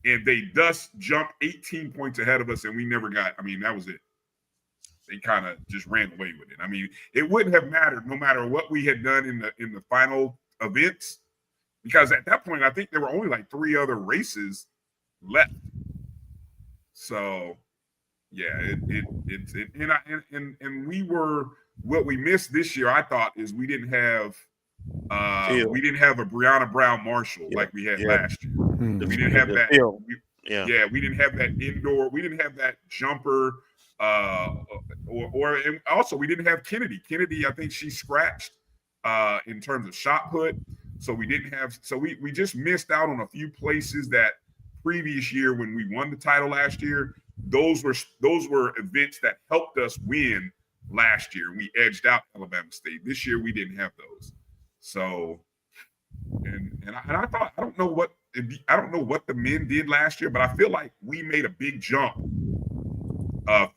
and they thus jumped 18 points ahead of us, and we never got. I mean, that was it. They kind of just ran away with it. I mean, it wouldn't have mattered no matter what we had done in the final events, because at that point I think there were only like 3 other races left. So yeah, and we were, what we missed this year, I thought, is we didn't have a Brianna Brown Marshall like we had last year. We didn't have that. We didn't have that indoor. We didn't have that jumper. And also we didn't have Kennedy. Kennedy, I think she scratched in terms of shot put. So we didn't have. So we just missed out on a few places that previous year when we won the title last year. Those were events that helped us win last year. We edged out Alabama State. This year we didn't have those. So, and I thought, I don't know what the men did last year, but I feel like we made a big jump.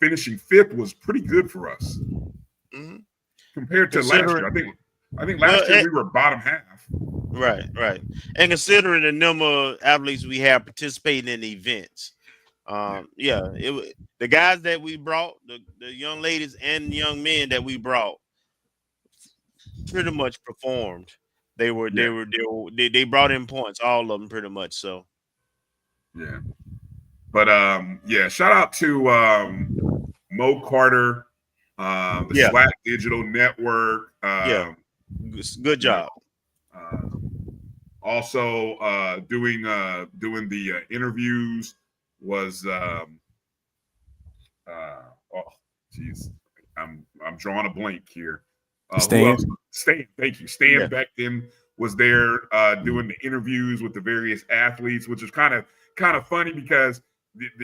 Finishing fifth was pretty good for us compared to last year. I think last year we were bottom half. Right. And considering the number of athletes we have participating in the events, the guys that we brought, the young ladies and young men that we brought, pretty much performed. They brought in points, all of them pretty much. So yeah. But shout out to Mo Carter, the SWAC Digital Network. Good job. Also doing the interviews was I'm drawing a blank here. Stan. Thank you. Stan Beckton was there doing the interviews with the various athletes, which was kind of funny because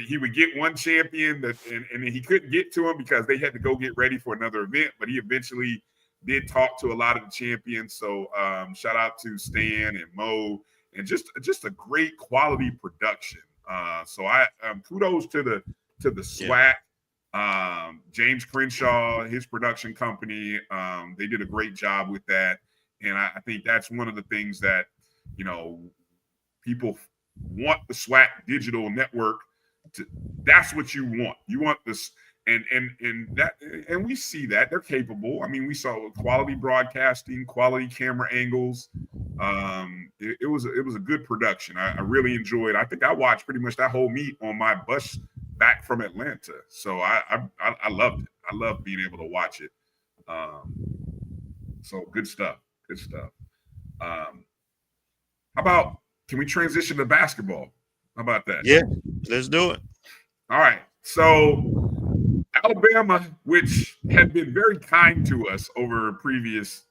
he would get one champion and then he couldn't get to him because they had to go get ready for another event, but he eventually did talk to a lot of the champions. So shout out to Stan and Mo, and just a great quality production. So I kudos to to the SWAC. James Crenshaw, his production company, they did a great job with that. And I think that's one of the things that, people want the SWAC digital network to, that's what you want. You want this, and we see that they're capable. I mean, we saw quality broadcasting, quality camera angles. It was a good production. I really enjoyed. I think I watched pretty much that whole meet on my bus back from Atlanta. So I loved it. I loved being able to watch it. So good stuff. Good stuff. How about, can we transition to basketball? How about that? Yeah, let's do it. All right. So Alabama, which had been very kind to us over previous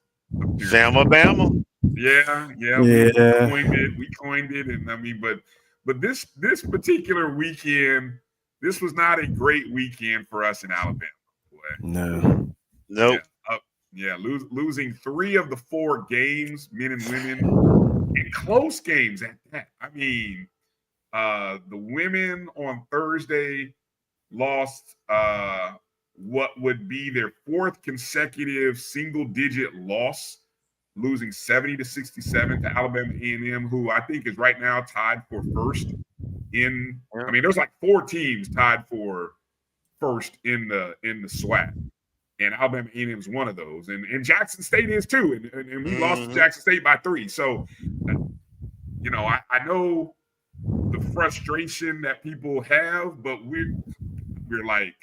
Alabama. Yeah. We coined it, and I mean, but this particular weekend, this was not a great weekend for us in Alabama. No. Nope. Losing 3 of the 4 games, men and women, and close games at that. I mean, the women on Thursday lost what would be their 4th consecutive single-digit loss, losing 70-67 to Alabama A&M, who I think is right now tied for first in. I mean, there's like 4 teams tied for first in the SWAC, and Alabama A&M is one of those, and Jackson State is too, and we lost to Jackson State by 3. So, I know the frustration that people have, but we're like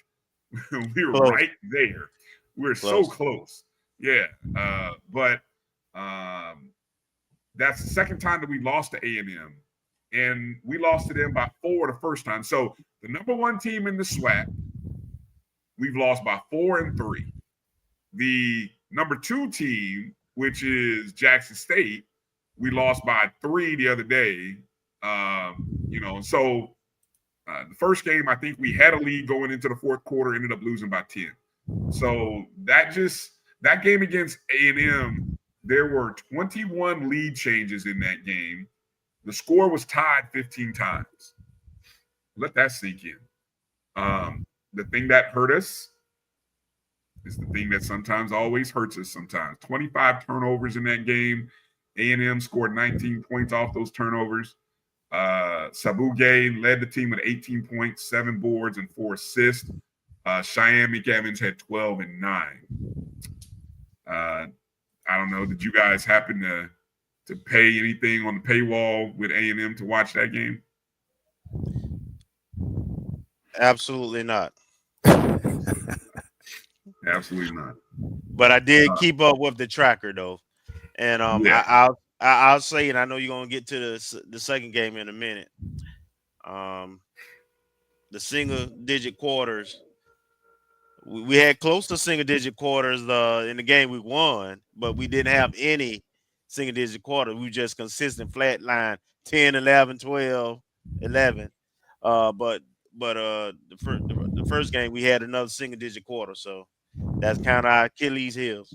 we're right there. We're so close. Yeah, but that's the second time that we lost to A&M, and we lost to them by 4 the first time. So the number 1 team in the SWAC, we've lost by 4 and 3. The number 2 team, which is Jackson State, we lost by 3 the other day. So the first game, I think we had a lead going into the 4th quarter, ended up losing by 10. So that game against A&M, there were 21 lead changes in that game. The score was tied 15 times. Let that sink in. The thing that hurt us is the thing that sometimes always hurts us sometimes. 25 turnovers in that game. A&M scored 19 points off those turnovers. Sabu Gay led the team with 18 points, 7 boards, and 4 assists. Cheyenne McEvans had 12 and 9. I don't know. Did you guys happen to pay anything on the paywall with A&M to watch that game? Absolutely not. Absolutely not. But I did keep up with the tracker though, and I'll say, and I know you're gonna get to the second game in a minute. The single-digit quarters. We had close to single-digit quarters in the game we won, but we didn't have any single-digit quarters. We were just consistent flat line, 10, 11, 12, 11. But the first game we had another single-digit quarter, so that's kind of our Achilles heels.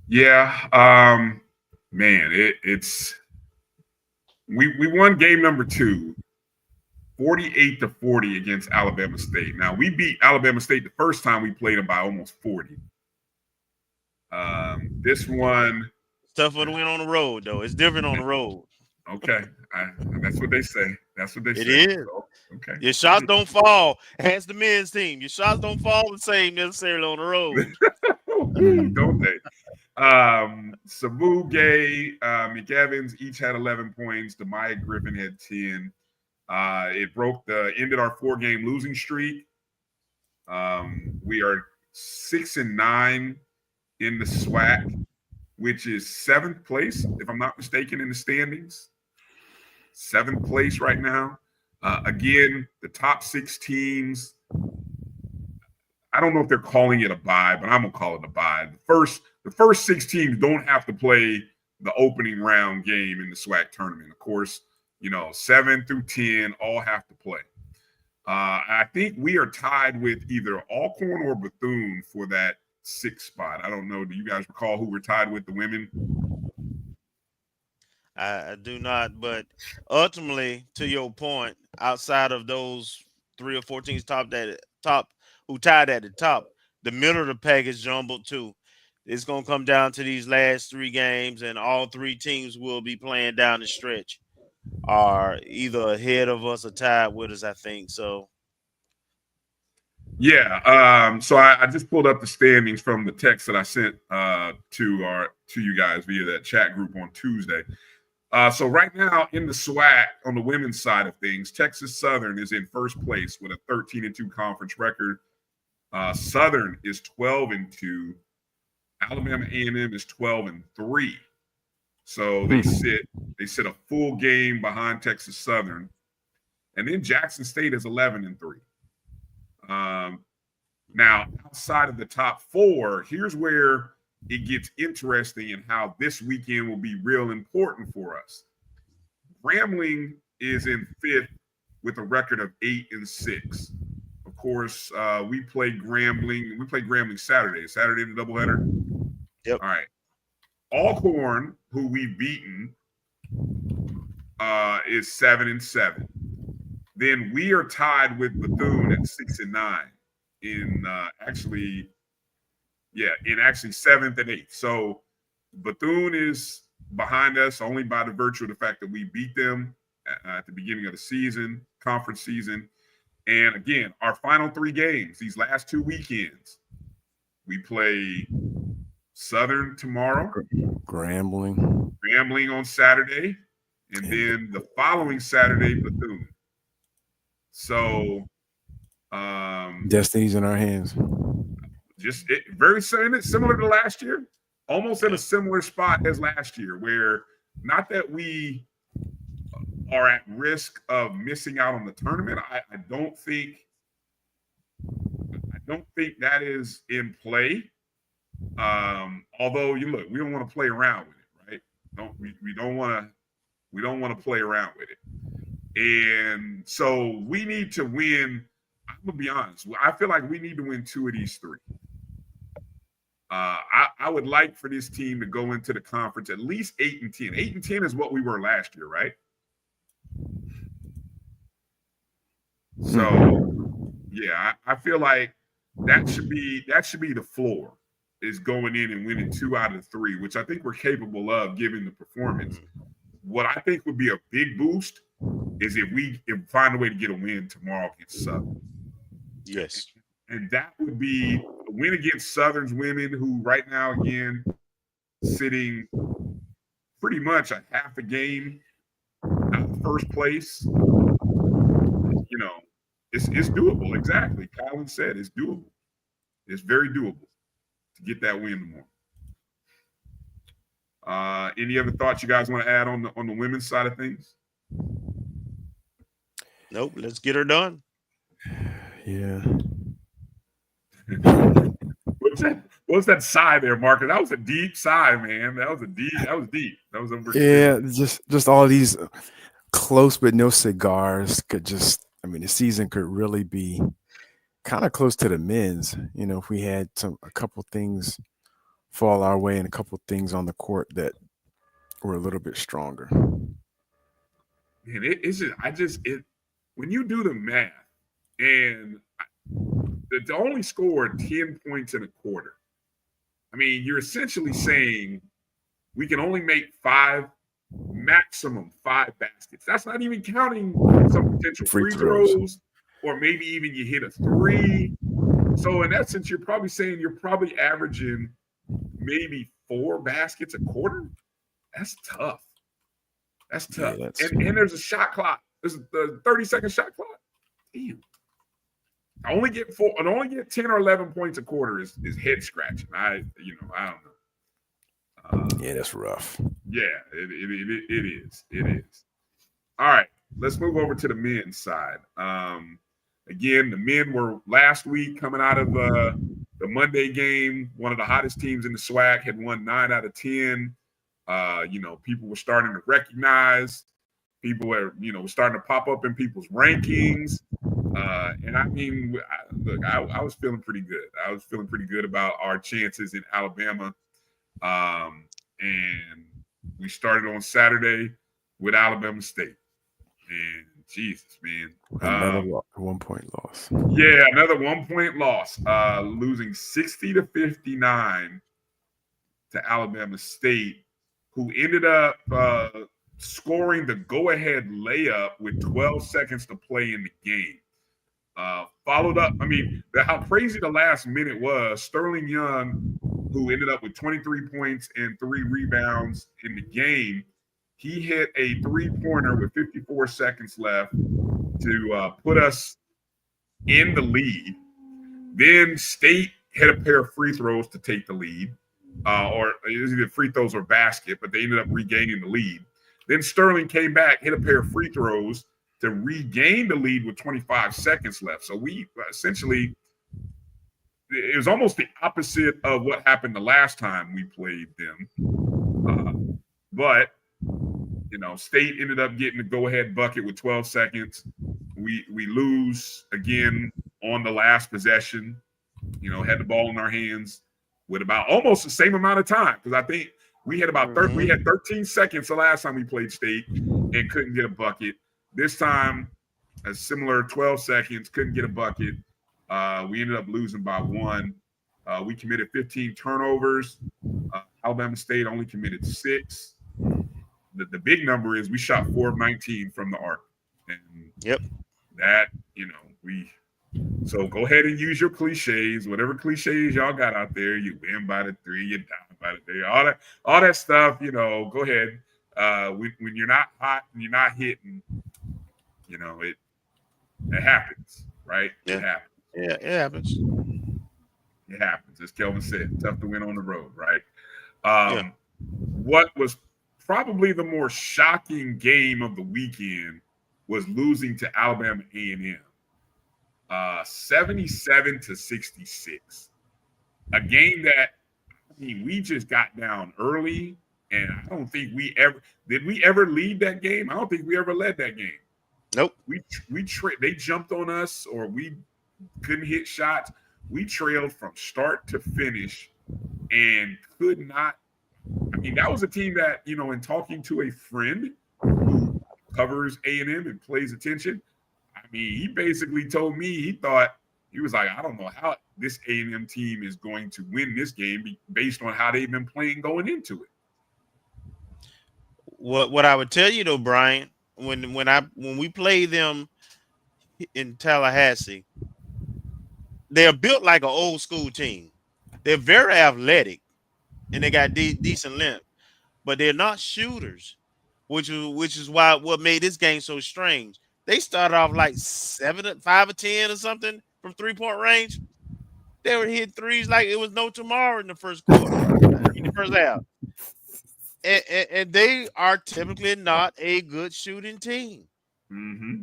Yeah, man, it's we won game number 2. 48-40 against Alabama State. Now, we beat Alabama State the first time we played them by almost 40. This one, it's tough to win on the road, though. It's different on the road. Okay, that's what they say. That's what they say. It is. So, okay. Your shots don't fall. As the men's team, your shots don't fall the same necessarily on the road. Don't they? Sabu Gay, McEvans each had 11 points. Demaya Griffin had 10. It ended our 4-game losing streak. We are 6-9 in the SWAC, which is 7th place, if I'm not mistaken, in the standings. 7th place right now. Again, the top 6 teams, I don't know if they're calling it a bye, but I'm gonna call it a bye. The first 6 teams don't have to play the opening round game in the SWAC tournament. Of course, 7 through 10 all have to play. I think we are tied with either Alcorn or Bethune for that 6th spot. I don't know. Do you guys recall who we're tied with, the women? I do not, but ultimately, to your point, outside of those 3 or 4 teams who tied at the top, the middle of the pack is jumbled too. It's going to come down to these last 3 games, and all 3 teams will be playing down the stretch are either ahead of us or tied with us, I think. So, yeah. So I just pulled up the standings from the text that I sent to you guys via that chat group on Tuesday. So right now in the SWAC on the women's side of things, Texas Southern is in first place with a 13-2 conference record. Southern is 12-2. Alabama A&M is 12-3. So they sit a full game behind Texas Southern, and then Jackson State is 11-3. Now outside of the top 4, here's where it gets interesting and how this weekend will be real important for us. Grambling is in 5th with a record of 8-6. Of course, we play Grambling. We play Grambling Saturday the doubleheader. Yep. All right. Alcorn, who we've beaten, is 7-7. Then we are tied with Bethune at 6-9 in actually 7th and 8th. So Bethune is behind us only by the virtue of the fact that we beat them at the beginning of the season, conference season. And again, our final 3 games, these last 2 weekends, we play Southern tomorrow, Grambling on Saturday, and then the following Saturday, Bethune. So destiny's in our hands. Just very similar to last year, almost in a similar spot as last year, where not that we are at risk of missing out on the tournament. I don't think that is in play. Although we don't want to play around with it, right? We don't want to play around with it. And so we need to win. I'm gonna be honest. I feel like we need to win 2 of these 3. I would like for this team to go into the conference at least 8-10. 8-10 is what we were last year, right? So yeah, I feel like that should be the floor, is going in and winning 2 out of 3, which I think we're capable of given the performance. What I think would be a big boost is if we find a way to get a win tomorrow against Southern. Yes. And that would be a win against Southern's women, who right now, again, sitting pretty much a half a game out of first place. It's doable. Exactly. Colin said it's doable. It's very doable to get that win tomorrow. Any other thoughts you guys want to add on the women's side of things? Nope. Let's get her done. Yeah. What's that sigh there, Marcus? That was a deep sigh, man. That was deep. That was over. Yeah, just all these close but no cigars could just, the season could really be kind of close to the men's, if we had a couple things fall our way and a couple things on the court that were a little bit stronger. Man, when you do the math and to only score 10 points in a quarter, you're essentially saying we can only make maximum 5 baskets. That's not even counting some potential free throws, or maybe even you hit a 3. So in essence, you're probably saying you're probably averaging maybe 4 baskets a quarter. That's tough. Yeah, and there's a shot clock. There's a 30-second shot clock. Damn. I only get 10 or 11 points a quarter is head scratching. I don't know. Yeah, that's rough. Yeah, it is. It is. All right, let's move over to the men's side. Again, the men were last week coming out of the Monday game. One of the hottest teams in the SWAC, had won 9 out of 10. People were starting to recognize. People were starting to pop up in people's rankings. And I was feeling pretty good. I was feeling pretty good about our chances in Alabama. And we started on Saturday with Alabama State. And Jesus, man. Another 1-point loss. Yeah, another 1-point loss. Losing 60-59 to Alabama State, who ended up scoring the go-ahead layup with 12 seconds to play in the game. Followed up, how crazy the last minute was. Sterling Young, who ended up with 23 points and 3 rebounds in the game, he hit a three-pointer with 54 seconds left to put us in the lead. Then State hit a pair of free throws to take the lead, or it was either free throws or basket, but they ended up regaining the lead. Then Sterling came back, hit a pair of free throws to regain the lead with 25 seconds left. So we essentially, it was almost the opposite of what happened the last time we played them. But, State ended up getting the go-ahead bucket with 12 seconds. We lose again on the last possession, had the ball in our hands with about almost the same amount of time, because I think we had about 13 seconds the last time we played State and couldn't get a bucket. This time, a similar 12 seconds, couldn't get a bucket. We ended up losing by 1. We committed 15 turnovers. Alabama State only committed 6. The big number is we shot 4 of 19 from the arc. And that, so go ahead and use your cliches, whatever cliches y'all got out there. You win by the 3, you're down by the 3, all that stuff, go ahead. When you're not hot and you're not hitting, it happens, right? Yeah. It happens. Yeah, it happens. It happens. As Kelvin said, tough to win on the road, right? What was probably the more shocking game of the weekend was losing to Alabama A&M, 77-66. A game that we just got down early, and I don't think we ever lead that game. I don't think we ever led that game. Nope. They jumped on us, or we couldn't hit shots. We trailed from start to finish and could not. That was a team that, in talking to a friend who covers A&M and plays attention, he basically told me he was like, I don't know how this A&M team is going to win this game based on how they've been playing going into it. What I would tell you though, Bryan, when we play them in Tallahassee, they're built like an old school team. They're very athletic and they got decent length, but they're not shooters, which is what made this game so strange. They started off like 5 or 10 or something from 3-point range. They were hitting threes like it was no tomorrow in the first quarter, in the first half. And they are typically not a good shooting team. Mm-hmm.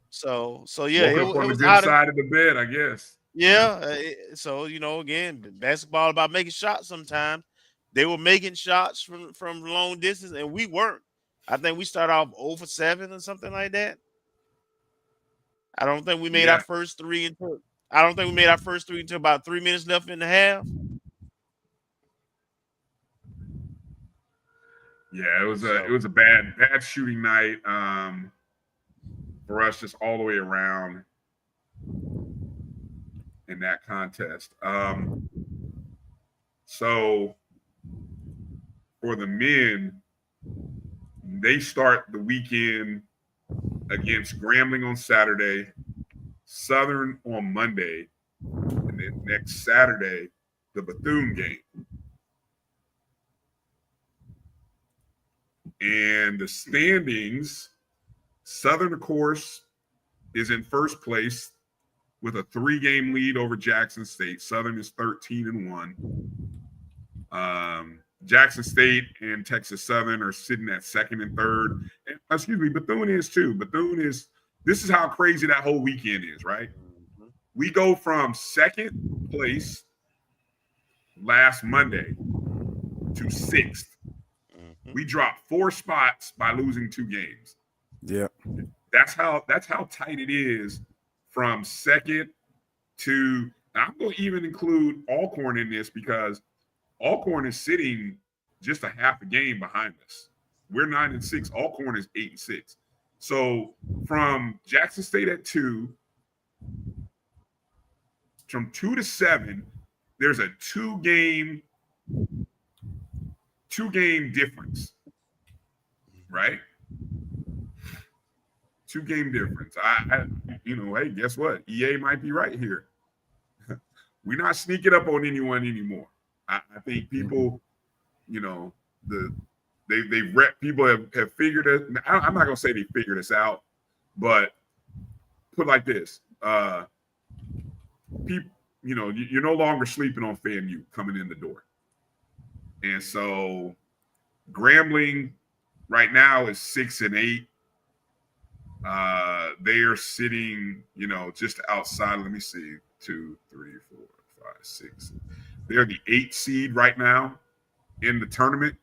So yeah, it was the good side of the bed, I guess. Yeah. So again, basketball about making shots. Sometimes they were making shots from long distance, and we weren't. I think we started off 0 for 7 or something like that. I don't think we made our first 3 until about 3 minutes left in the half. Yeah, it was a bad shooting night for us, just all the way around in that contest. So for the men, they start the weekend against Grambling on Saturday, Southern on Monday, and then next Saturday, the Bethune game. And the standings, Southern, of course, is in first place with a 3-game lead over Jackson State. Southern is 13-1. Jackson State and Texas Southern are sitting at 2nd and 3rd. And, Bethune is too. This is how crazy that whole weekend is, right? We go from 2nd place last Monday to 6th. We dropped 4 spots by losing 2 games. Yeah. That's how tight it is from 2nd to, I'm going to even include Alcorn in this because Alcorn is sitting just a half a game behind us. We're 9-6. Alcorn is 8-6. So from Jackson State at 2, from 2 to 7, there's a two-game difference, right? 2-game difference. I hey, guess what? EA might be right here. We're not sneaking up on anyone anymore. I think people, people have figured it. I'm not gonna say they figured this out, but put it like this: people, you're no longer sleeping on FAMU coming in the door, and so Grambling right now is 6 and 8. They are sitting, just outside. Let me see, 2, 3, 4, 5, 6. They're the 8th seed right now in the tournament,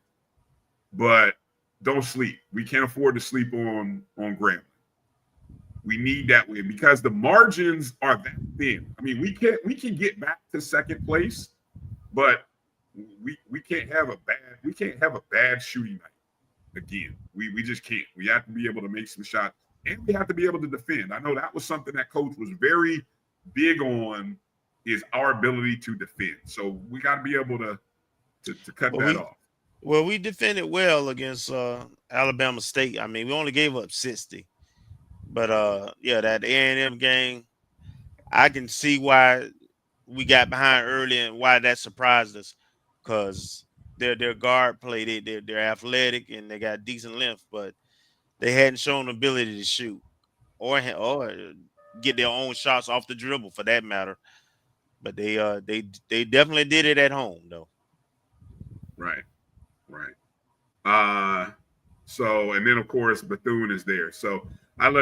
but don't sleep. We can't afford to sleep on Grambling. We need that win because the margins are that thin. I mean, we can get back to second place, but we can't have a bad shooting night again. We just can't. We have to be able to make some shots, and we have to be able to defend. I know that was something that coach was very big on, is our ability to defend. So we got to be able to cut that off. Well, we defended well against Alabama State. I mean, we only gave up 60. But that A&M game, I can see why we got behind early and why that surprised us, because their guard play, they're athletic and they got decent length, but they hadn't shown the ability to shoot or get their own shots off the dribble for that matter. But they definitely did it at home though. Right. So, and then of course Bethune is there. So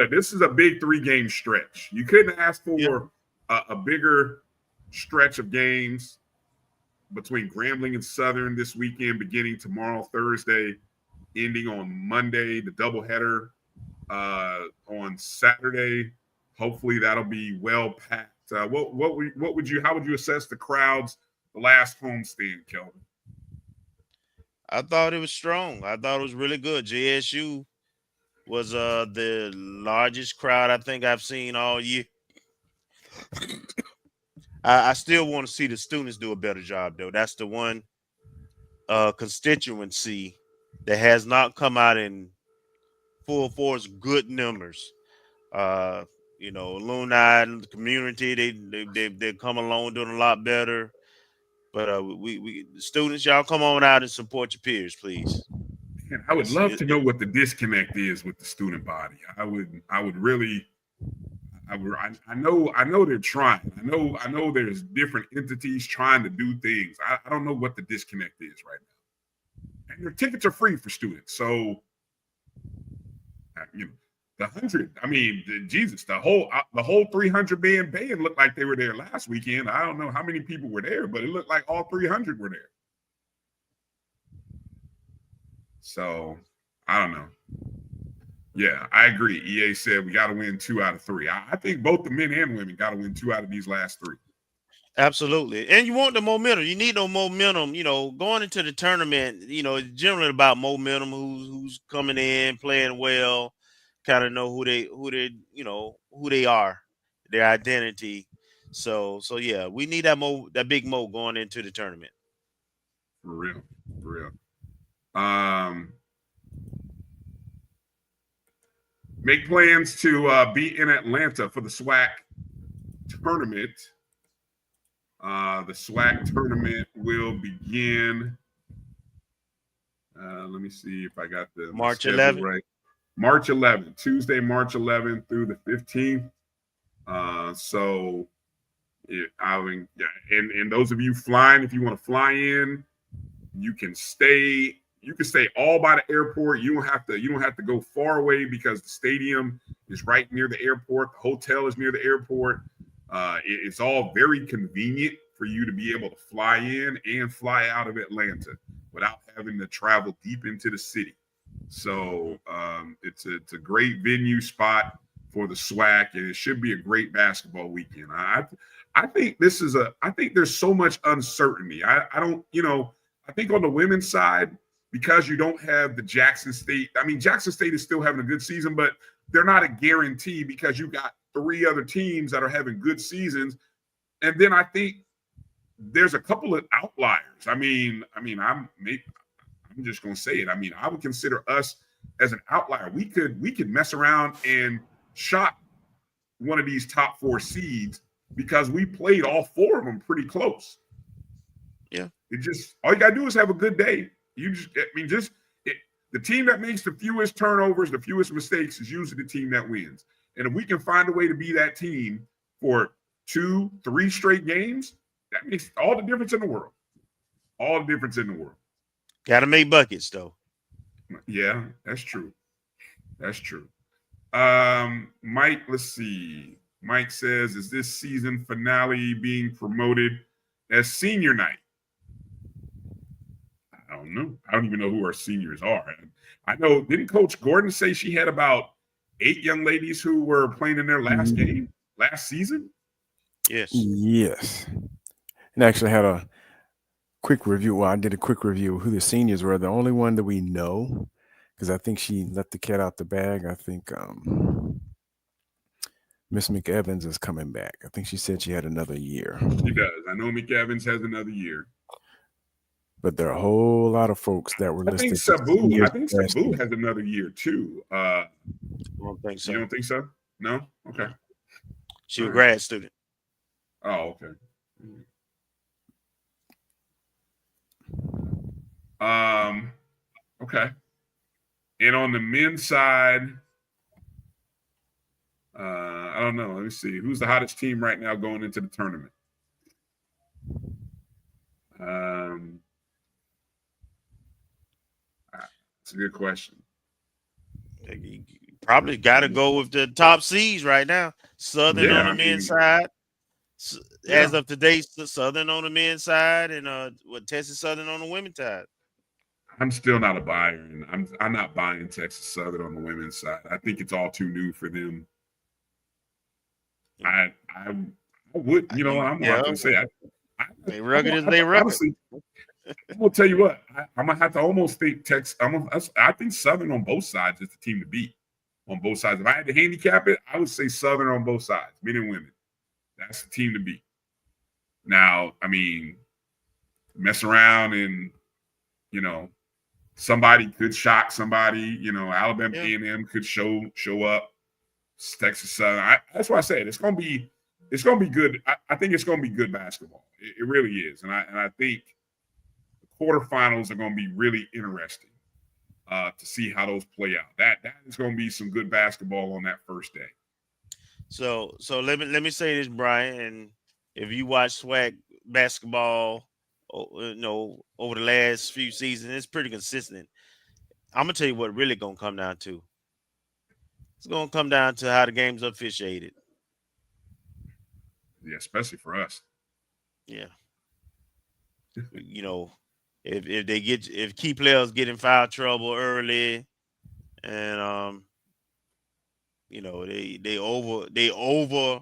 this is a big 3-game stretch. You couldn't ask for a bigger stretch of games between Grambling and Southern this weekend, beginning tomorrow, Thursday, ending on Monday, the doubleheader on Saturday. Hopefully that'll be well packed. How would you assess the crowds the last homestand, Kelvin? I thought it was strong. I thought it was really good. JSU was the largest crowd I think I've seen all year. I still want to see the students do a better job, though. That's the one constituency that has not come out in full force good numbers. Alumni and the community, they come along doing a lot better. But we students, y'all come on out and support your peers, please. Man, I would love to know what the disconnect is with the student body. I know they're trying. I know there's different entities trying to do things. I don't know what the disconnect is right now. And their tickets are free for students. So, the 100, I mean, Jesus, the whole 300 band looked like they were there last weekend. I don't know how many people were there, but it looked like all 300 were there. So, I don't know. Yeah, I agree. EA said we got to win 2 out of 3. I think both the men and women got to win 2 out of these last 3. Absolutely. And you want the momentum. You need no momentum, going into the tournament, it's generally about momentum, who's coming in, playing well, kind of know who they are, their identity. So yeah, we need that big mo going into the tournament. For real. Make plans to be in Atlanta for the SWAC tournament. The SWAC tournament will begin. Let me see if I got the March 11th. Right. March 11th, Tuesday, March 11th through the 15th. And those of you flying, if you want to fly in, you can stay. You can stay all by the airport. You don't have to go far away because the stadium is right near the airport. The hotel is near the airport. It's all very convenient for you to be able to fly in and fly out of Atlanta without having to travel deep into the city. So it's a great venue spot for the SWAC, and it should be a great basketball weekend. I think I think there's so much uncertainty. I think on the women's side, because you don't have the Jackson State. I mean, Jackson State is still having a good season, but they're not a guarantee because you got 3 other teams that are having good seasons. And then I think there's a couple of outliers. I'm just gonna say it. I mean, I would consider us as an outlier. We could mess around and shock one of these top 4 seeds because we played all 4 of them pretty close. Yeah. All you gotta do is have a good day. The team that makes the fewest turnovers, the fewest mistakes is usually the team that wins. And if we can find a way to be that team for 2, 3 straight games, that makes all the difference in the world. All the difference in the world. Got to make buckets, though. Yeah, that's true. That's true. Mike, let's see. Mike says, is this season finale being promoted as senior night? I don't know. I don't even know who our seniors are. I know, didn't Coach Gordon say she had about 8 young ladies who were playing in their last game last season? Yes. Yes. And actually had a quick review. Well, I did a quick review of who the seniors were. The only one that we know, because I think she let the cat out the bag. I think Miss McEvans is coming back. I think she said she had another year. She does. I know McEvans has another year. But there are a whole lot of folks that were listed. I think Sabu has another year too. I don't think so. You don't think so? No? Okay. She's a grad student. Oh, okay. Okay. And on the men's side, I don't know. Let me see. Who's the hottest team right now going into the tournament? That's a good question. You probably got to go with the top seeds right now. Southern on the men's side. As of today, Southern on the men's side, and Texas Southern on the women's side. I'm still not a buyer, and I'm not buying Texas Southern on the women's side. I think it's all too new for them. I would, I'm not gonna say they rugged as they rugged. Honestly, I'm gonna tell you what, I'm gonna have to almost think Texas. I think Southern on both sides is the team to beat. On both sides, if I had to handicap it, I would say Southern on both sides, men and women. That's the team to beat. Now, I mean, mess around and somebody could shock somebody. Alabama A&M could show up. Texas Southern. That's why I said it's gonna be good. I think it's gonna be good basketball. It really is, and I think the quarterfinals are gonna be really interesting to see how those play out. That is gonna be some good basketball on that first day. So let me say this, Bryan. And if you watch SWAC basketball, over the last few seasons, it's pretty consistent. I'm gonna tell you what really gonna come down to. It's gonna come down to how the game's officiated. Yeah, especially for us. Yeah. If key players get in foul trouble early, and they over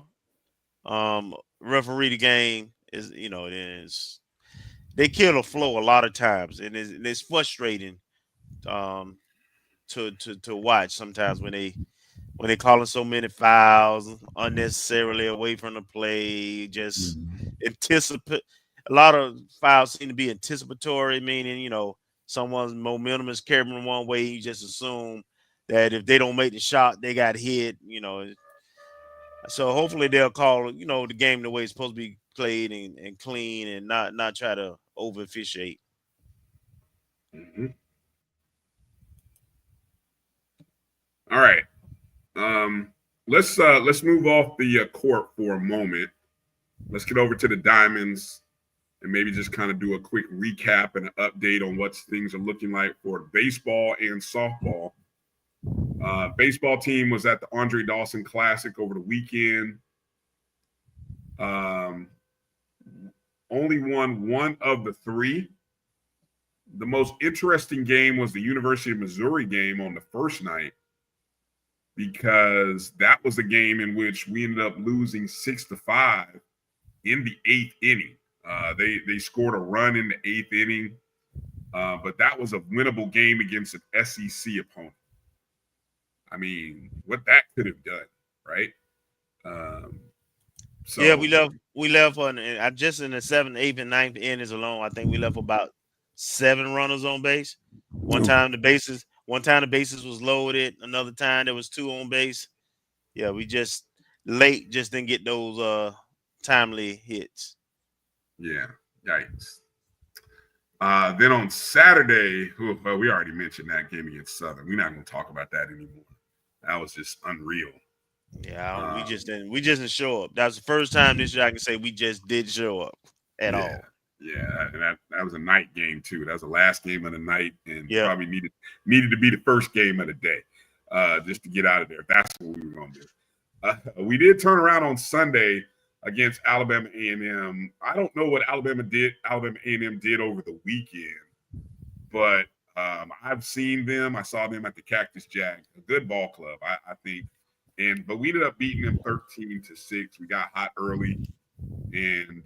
referee the game, they kill the flow a lot of times, and it's frustrating to watch sometimes when they calling so many fouls unnecessarily away from the play, just anticipate. A lot of fouls seem to be anticipatory, meaning, someone's momentum is carrying one way. You just assume that if they don't make the shot, they got hit, So hopefully they'll call, the game the way it's supposed to be played and clean, and not try to over officiate. Mm-hmm. All right. Let's move off the court for a moment. Let's get over to the Diamonds and maybe just kind of do a quick recap and an update on what things are looking like for baseball and softball. Baseball team was at the Andre Dawson Classic over the weekend. Only won one of the 3. The most interesting game was the University of Missouri game on the first night, because that was a game in which we ended up losing 6-5 in the 8th inning. They scored a run in the 8th inning. but that was a winnable game against an SEC opponent. I mean, what that could have done, right? So yeah, we left on just in the 7th, 8th, and 9th innings alone. I think we left about 7 runners on base. One time the bases was loaded. Another time there was 2 on base. Yeah, we just didn't get those timely hits. Yeah, yikes. Then on Saturday, we already mentioned that game against Southern. We're not going to talk about that anymore. That was just unreal. Yeah, we just didn't show up. That's the first time this year I can say we just didn't show up at all. Yeah, and that was a night game too. That was the last game of the night, and Yeah. probably needed to be the first game of the day, just to get out of there. That's what we were going to do. We did turn around on Sunday against Alabama A&M. I don't know what Alabama A&M did over the weekend, but I've seen them. I saw them at the Cactus Jack, a good ball club, I think. But we ended up beating them 13-6. We got hot early and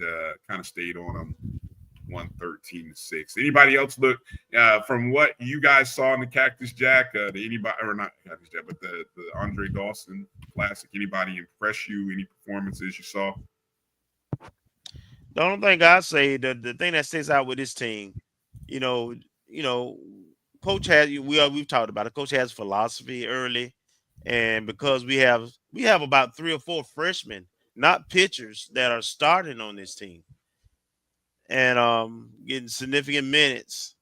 kind of stayed on them, 13-6. Anybody else look from what you guys saw in the Cactus Jack? Anybody, or not Cactus Jack, but the Andre Dawson Classic? Anybody impress you? Any performances you saw? The only thing I say, the thing that sticks out with this team, Coach has we've talked about it. Coach has philosophy early, and because we have about 3 or 4 freshmen, not pitchers, that are starting on this team and getting significant minutes,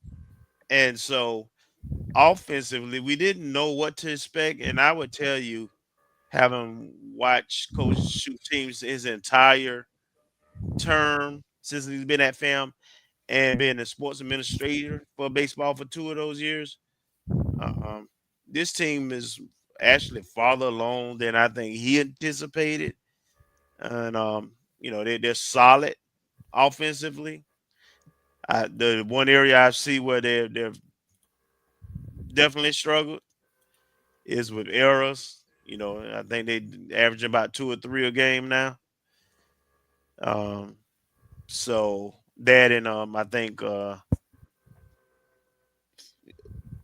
and so offensively we didn't know what to expect. And I would tell you, having watched Coach shoot teams his entire term since he's been at FAM and being a sports administrator for baseball for 2 of those years, this team is actually farther along than I think he anticipated. And they're solid offensively. The one area I see where they've definitely struggled is with errors. I think they average about 2 or 3 a game now. So that, and I think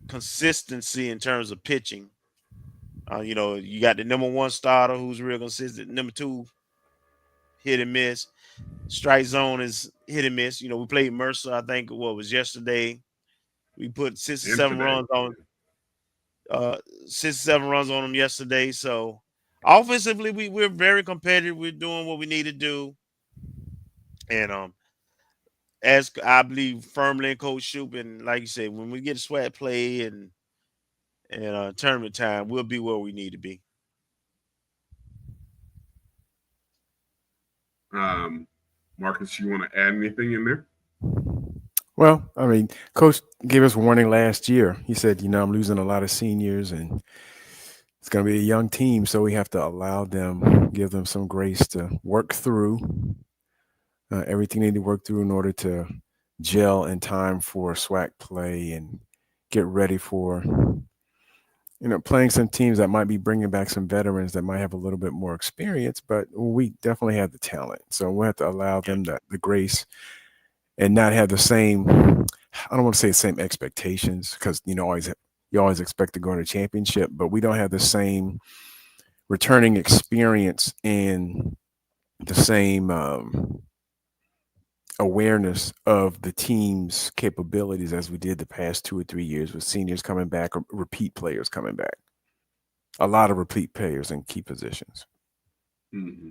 consistency in terms of pitching. You got the number 1 starter who's real consistent. Number 2, hit and miss. StrikeZone is hit and miss. We played Mercer, I think what was yesterday. We put 6 or 7 runs on 6 or 7 runs on them yesterday. So offensively, we're very competitive. We're doing what we need to do. And as I believe firmly in Coach Shoup, and like you said, when we get to SWAC play and tournament time, we'll be where we need to be. Marcus, you want to add anything in there? Well, I mean, Coach gave us warning last year. He said, I'm losing a lot of seniors and it's going to be a young team, so we have to give them some grace to work through everything they need to work through in order to gel in time for SWAC play and get ready for, playing some teams that might be bringing back some veterans that might have a little bit more experience, but we definitely have the talent. So we'll have to allow them the grace and not have the same, I don't want to say the same expectations, because, you always expect to go to a championship, but we don't have the same returning experience and the same awareness of the team's capabilities as we did the past 2 or 3 years, with seniors coming back or repeat players coming back. A lot of repeat players in key positions. Mm-hmm.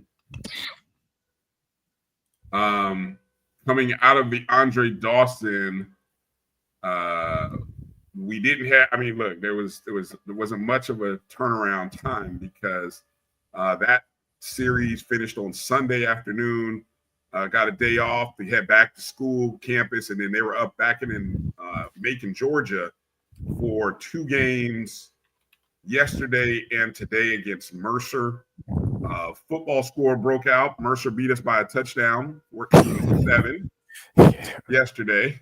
Coming out of the Andre Dawson, we didn't have. I mean, look, there wasn't much of a turnaround time because that series finished on Sunday afternoon. Got a day off. They head back to school campus, and then they were up back in Macon, Georgia, for 2 games yesterday and today against Mercer. Football score broke out. Mercer beat us by a touchdown, 14-7 yesterday.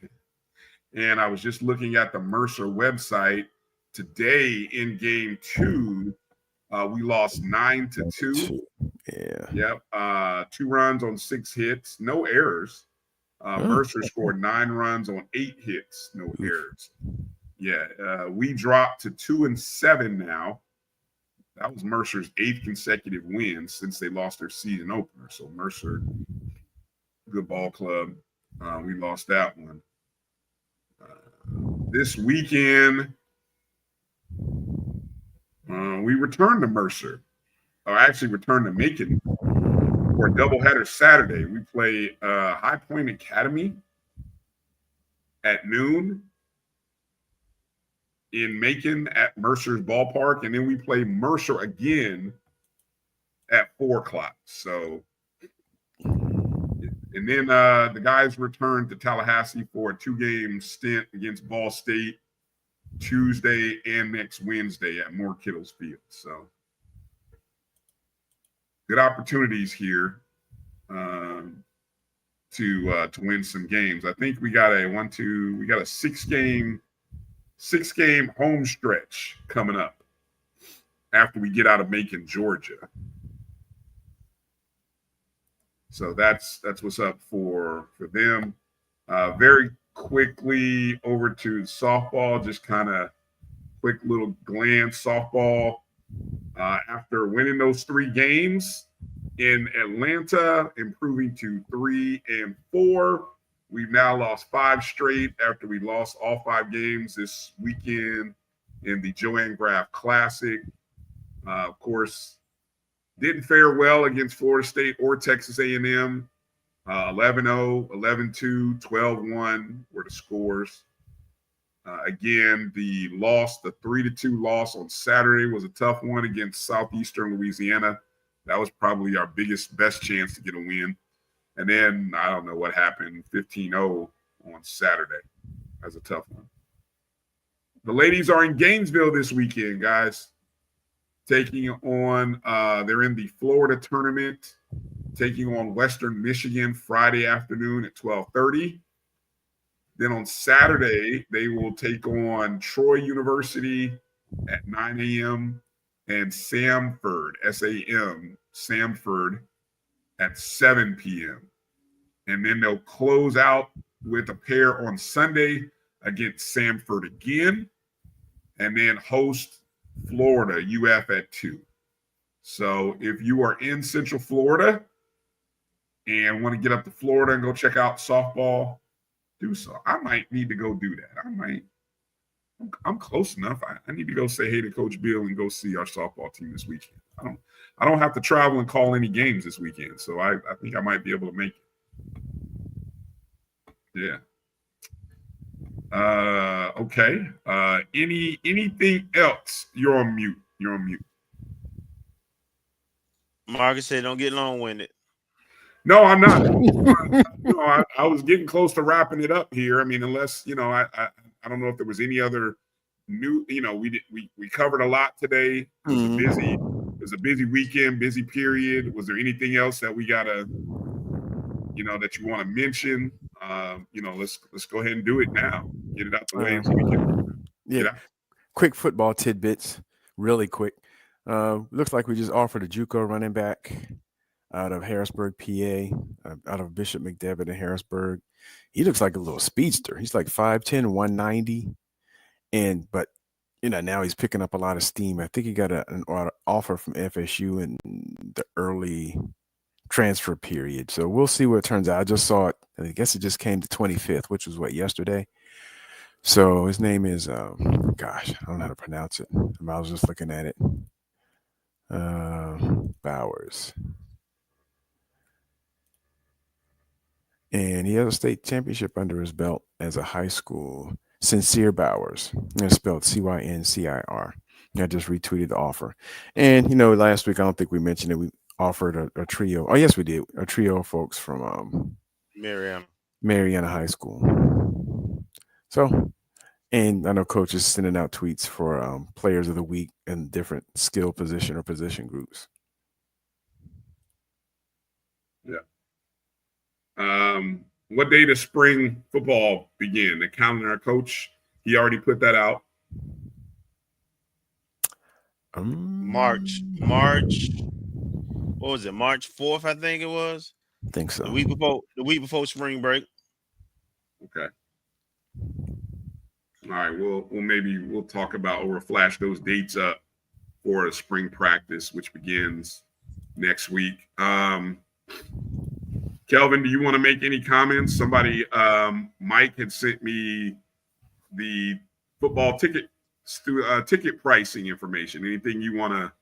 And I was just looking at the Mercer website today. In game 2, we lost 9-2. Yeah. Yep. 2 runs on 6 hits, no errors. Mercer scored 9 runs on 8 hits, no errors. Yeah, we dropped to 2-7 now. That was Mercer's 8th consecutive win since they lost their season opener. So Mercer, good ball club. We lost that one. This weekend, we returned to Mercer. Or actually returned to Macon for a doubleheader Saturday. We play High Point Academy at noon in Macon at Mercer's ballpark, and then we play Mercer again at 4 o'clock. So, and then the guys returned to Tallahassee for a 2-game stint against Ball State Tuesday and next Wednesday at Moore Kittles Field. So, good opportunities here to win some games. I think we got a 6-game home stretch coming up after we get out of Macon, Georgia. So that's what's up for them. Very quickly over to softball, just kind of quick little glance. Softball, after winning those 3 games in Atlanta, improving to 3-4. We've now lost 5 straight after we lost all 5 games this weekend in the Joanne Graff Classic. Of course, didn't fare well against Florida State or Texas A&M. 11-0, 11-2, 12-1 were the scores. Again, the 3-2 loss on Saturday was a tough one against Southeastern Louisiana. That was probably our best chance to get a win. And then, I don't know what happened, 15-0 on Saturday. That's a tough one. The ladies are in Gainesville this weekend, guys. Taking on, they're in the Florida tournament, taking on Western Michigan Friday afternoon at 12:30. Then on Saturday, they will take on Troy University at 9 a.m. and Samford, S-A-M, Samford at 7 p.m. And then they'll close out with a pair on Sunday against Samford again, and then host Florida, UF at 2. So if you are in Central Florida and want to get up to Florida and go check out softball, do so. I might need to go do that. I'm close enough. I need to go say hey to Coach Bill and go see our softball team this weekend. I don't have to travel and call any games this weekend, so I think I might be able to make it. Yeah. Okay. Anything else? You're on mute. Marcus said, "Don't get long-winded." No, I'm not. I was getting close to wrapping it up here. I mean, unless I don't know if there was any other new. We covered a lot today. It was a busy weekend, busy period. Was there anything else that we gotta, that you want to mention? Let's go ahead and do it now. Get it out the way so we can. Yeah. Quick football tidbits, really quick. Looks like we just offered a JUCO running back out of Harrisburg, PA, out of Bishop McDevitt in Harrisburg. He looks like a little speedster. He's like 5'10", 190. But now he's picking up a lot of steam. I think he got an offer from FSU in the early transfer period. So we'll see what it turns out. I just saw it. I guess it just came to 25th, which was yesterday. So his name is, I don't know how to pronounce it. I was just looking at it. Bowers. And he has a state championship under his belt as a high school. Sincere Bowers. It's spelled C-Y-N-C-I-R. I just retweeted the offer. And, last week, I don't think we mentioned it. We offered a trio. Oh, yes, we did. A trio of folks from Mariana High School. So, and I know Coach is sending out tweets for players of the week in different skill position or position groups. Yeah. What day does spring football begin? The calendar coach, he already put that out. March. What was it? March 4th, I think it was. I think so. The week before spring break. Okay. All right. We'll talk about, or we'll flash those dates up for a spring practice, which begins next week. Kelvin, do you want to make any comments? Somebody, Mike had sent me the football ticket pricing information. Anything you want to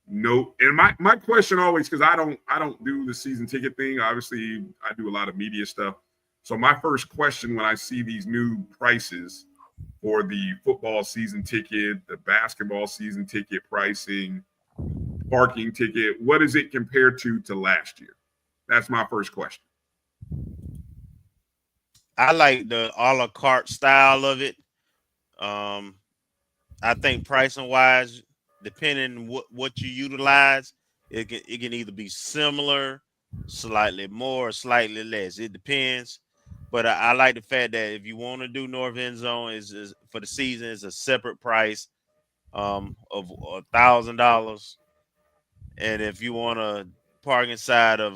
note? And my question always, because I don't do the season ticket thing. Obviously, I do a lot of media stuff. So my first question when I see these new prices for the football season ticket, the basketball season ticket pricing, parking ticket, what is it compared to last year? That's my first question. I like the a la carte style of it. I think pricing wise, depending what you utilize, it can either be similar, slightly more, or slightly less. It depends. But I like the fact that if you want to do North End Zone, is for the season is a separate price of $1,000, and if you want to park inside of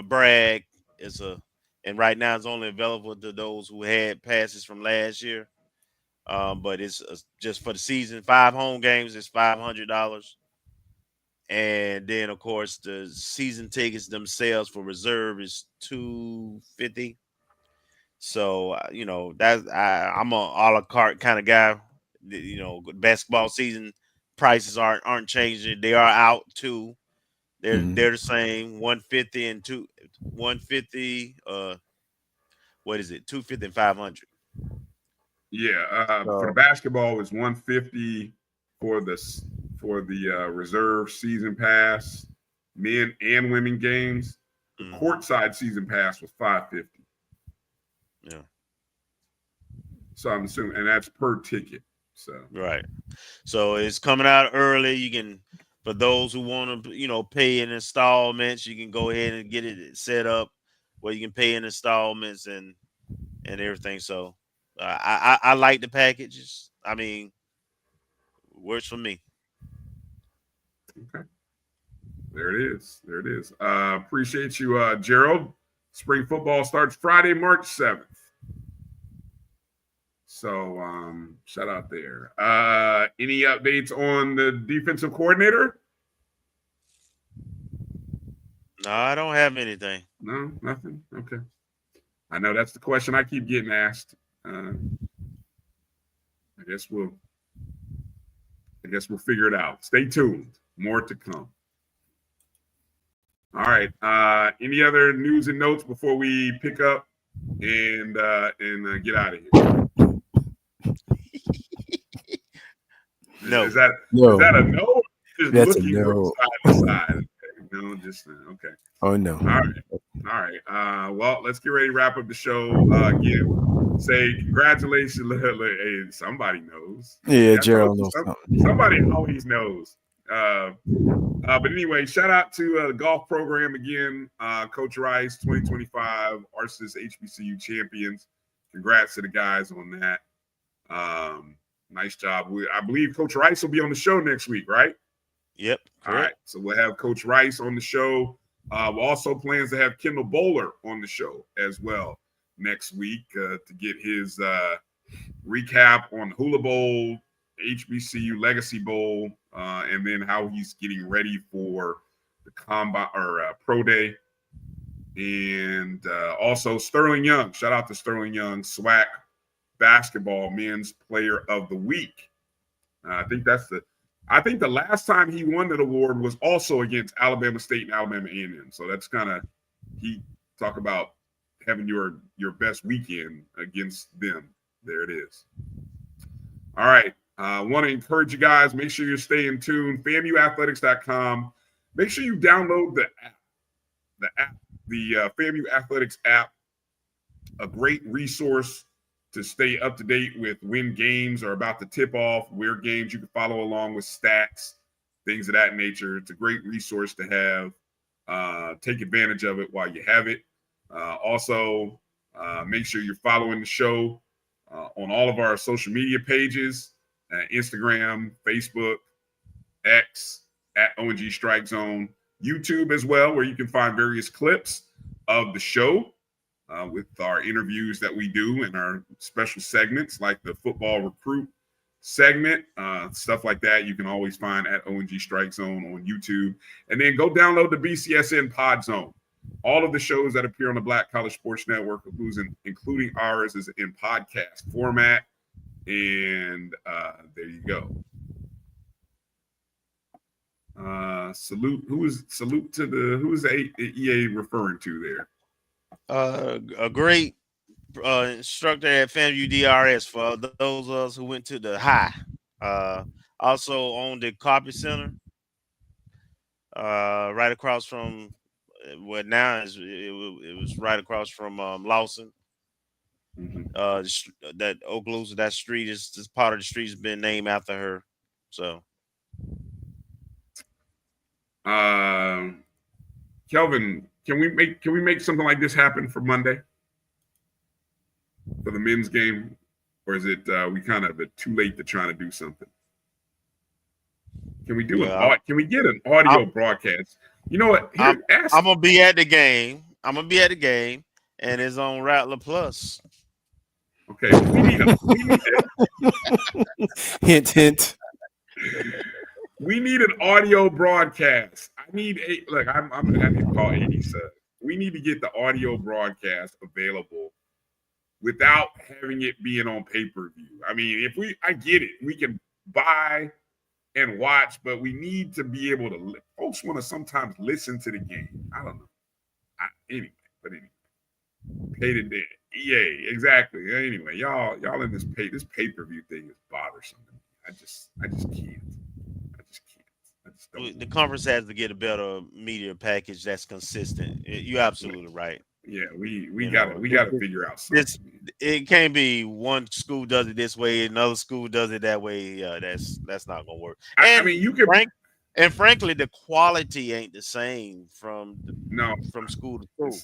Bragg, and right now it's only available to those who had passes from last year. But it's just for the season, 5 home games is $500, and then of course the season tickets themselves for reserve is $250. So I'm a a la carte kind of guy. Basketball season prices aren't changing. They are out too. They're the same, 150 and 150. What is it? 250 and 500. Yeah, for the basketball it's 150 for the reserve season pass, men and women games. The courtside season pass was $550. Yeah. So I'm assuming, and that's per ticket. So right. So it's coming out early. You can, for those who want to, pay in installments, you can go ahead and get it set up where you can pay in installments and everything. So I like the packages. I mean, works for me. Okay. There it is. Appreciate you, Gerald. Spring football starts Friday, March 7th. So shout out there. Any updates on the defensive coordinator? No, I don't have anything. No, nothing. Okay. I know that's the question I keep getting asked. I guess we'll figure it out. Stay tuned. More to come. All right. Any other news and notes before we pick up and get out of here? No. Is that a no? Just That's looking a no. Side to side. No, just okay. Oh no. All right. Well, let's get ready to wrap up the show. Again, say congratulations. Hey, somebody knows. Yeah, Gerald knows something. Somebody always knows. But anyway, shout out to the golf program again. Coach Rice, 2025 Arcis HBCU champions. Congrats to the guys on that. Nice job. I believe Coach Rice will be on the show next week, right? Yep. Correct. All right. So we'll have Coach Rice on the show. Also plans to have Kendall Bowler on the show as well next week to get his recap on Hula Bowl, HBCU Legacy Bowl, and then how he's getting ready for the combine or pro day. And also Sterling Young. Shout out to Sterling Young, SWAC basketball men's player of the week. I think the last time he won that award was also against Alabama State and Alabama A&M. So that's kind of, he talk about having your best weekend against them. There it is. All right. I want to encourage you guys, make sure you're staying tuned. FAMUathletics.com. Make sure you download the app, the FAMU Athletics app, a great resource to stay up to date with when games are about to tip off, where games you can follow along with stats, things of that nature. It's a great resource to have. Take advantage of it while you have it. Also, make sure you're following the show on all of our social media pages, Instagram, Facebook, X, at ONG StrikeZone, YouTube as well, where you can find various clips of the show. with our interviews that we do and our special segments like the football recruit segment, stuff like that. You can always find at ONG Strike Zone on YouTube. And then go download the BCSN Pod Zone. All of the shows that appear on the Black College Sports Network, including ours, is in podcast format. And there you go. Salute to who is the EA referring to there? A great instructor at FAMU DRS for those of us who went to the high. Also owned the Carpet Center, right across from what now is it was right across from Lawson. That Okaloosa, that street is this part of the street has been named after her. So, Kelvin, can we make something like this happen for Monday for the men's game, or is it we kind of too late to try to do something? Can we do can we get an audio broadcast? You know what? I'm gonna be at the game. And it's on Rattler Plus. Okay, we need hint. We need an audio broadcast. I need I'm gonna have to call 87. We need to get the audio broadcast available without having it being on pay-per-view. I mean, I get it. We can buy and watch, but we need to be able to. Folks want to sometimes listen to the game. I don't know. Anyway. Pay the debt. EA, exactly. Anyway, y'all in this pay-per-view thing is bothersome to me. I just can't. The conference has to get a better media package that's consistent. You're absolutely right. Yeah, we gotta figure out something. It can't be one school does it this way, another school does it that way. That's not gonna work. I mean, you can. Frankly, the quality ain't the same from school to school.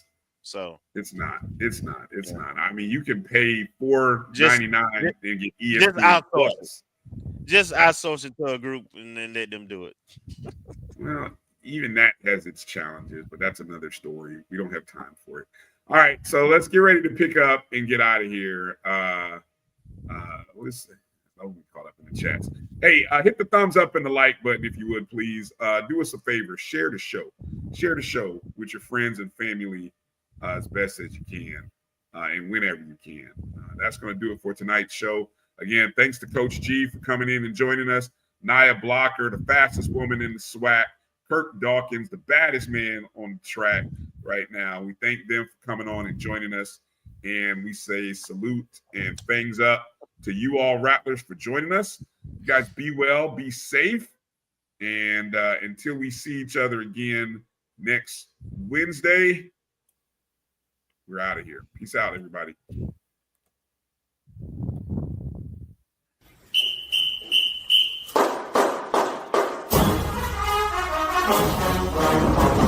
So it's not. I mean, you can pay $4.99 and get ESPN Plus. Just outsource it to a group and then let them do it. Well, even that has its challenges, but that's another story. We don't have time for it. All right, so let's get ready to pick up and get out of here. What is it? Oh, we caught up in the chats. Hey, hit the thumbs up and the like button if you would, please. Do us a favor. Share the show. Share the show with your friends and family as best as you can and whenever you can. That's going to do it for tonight's show. Again, thanks to Coach G for coming in and joining us. Nia Blocker, the fastest woman in the SWAC. Kirk Dawkins, the baddest man on the track right now. We thank them for coming on and joining us. And we say salute and fangs up to you all Rattlers for joining us. You guys be well, be safe. And until we see each other again next Wednesday, we're out of here. Peace out, everybody. Thank you.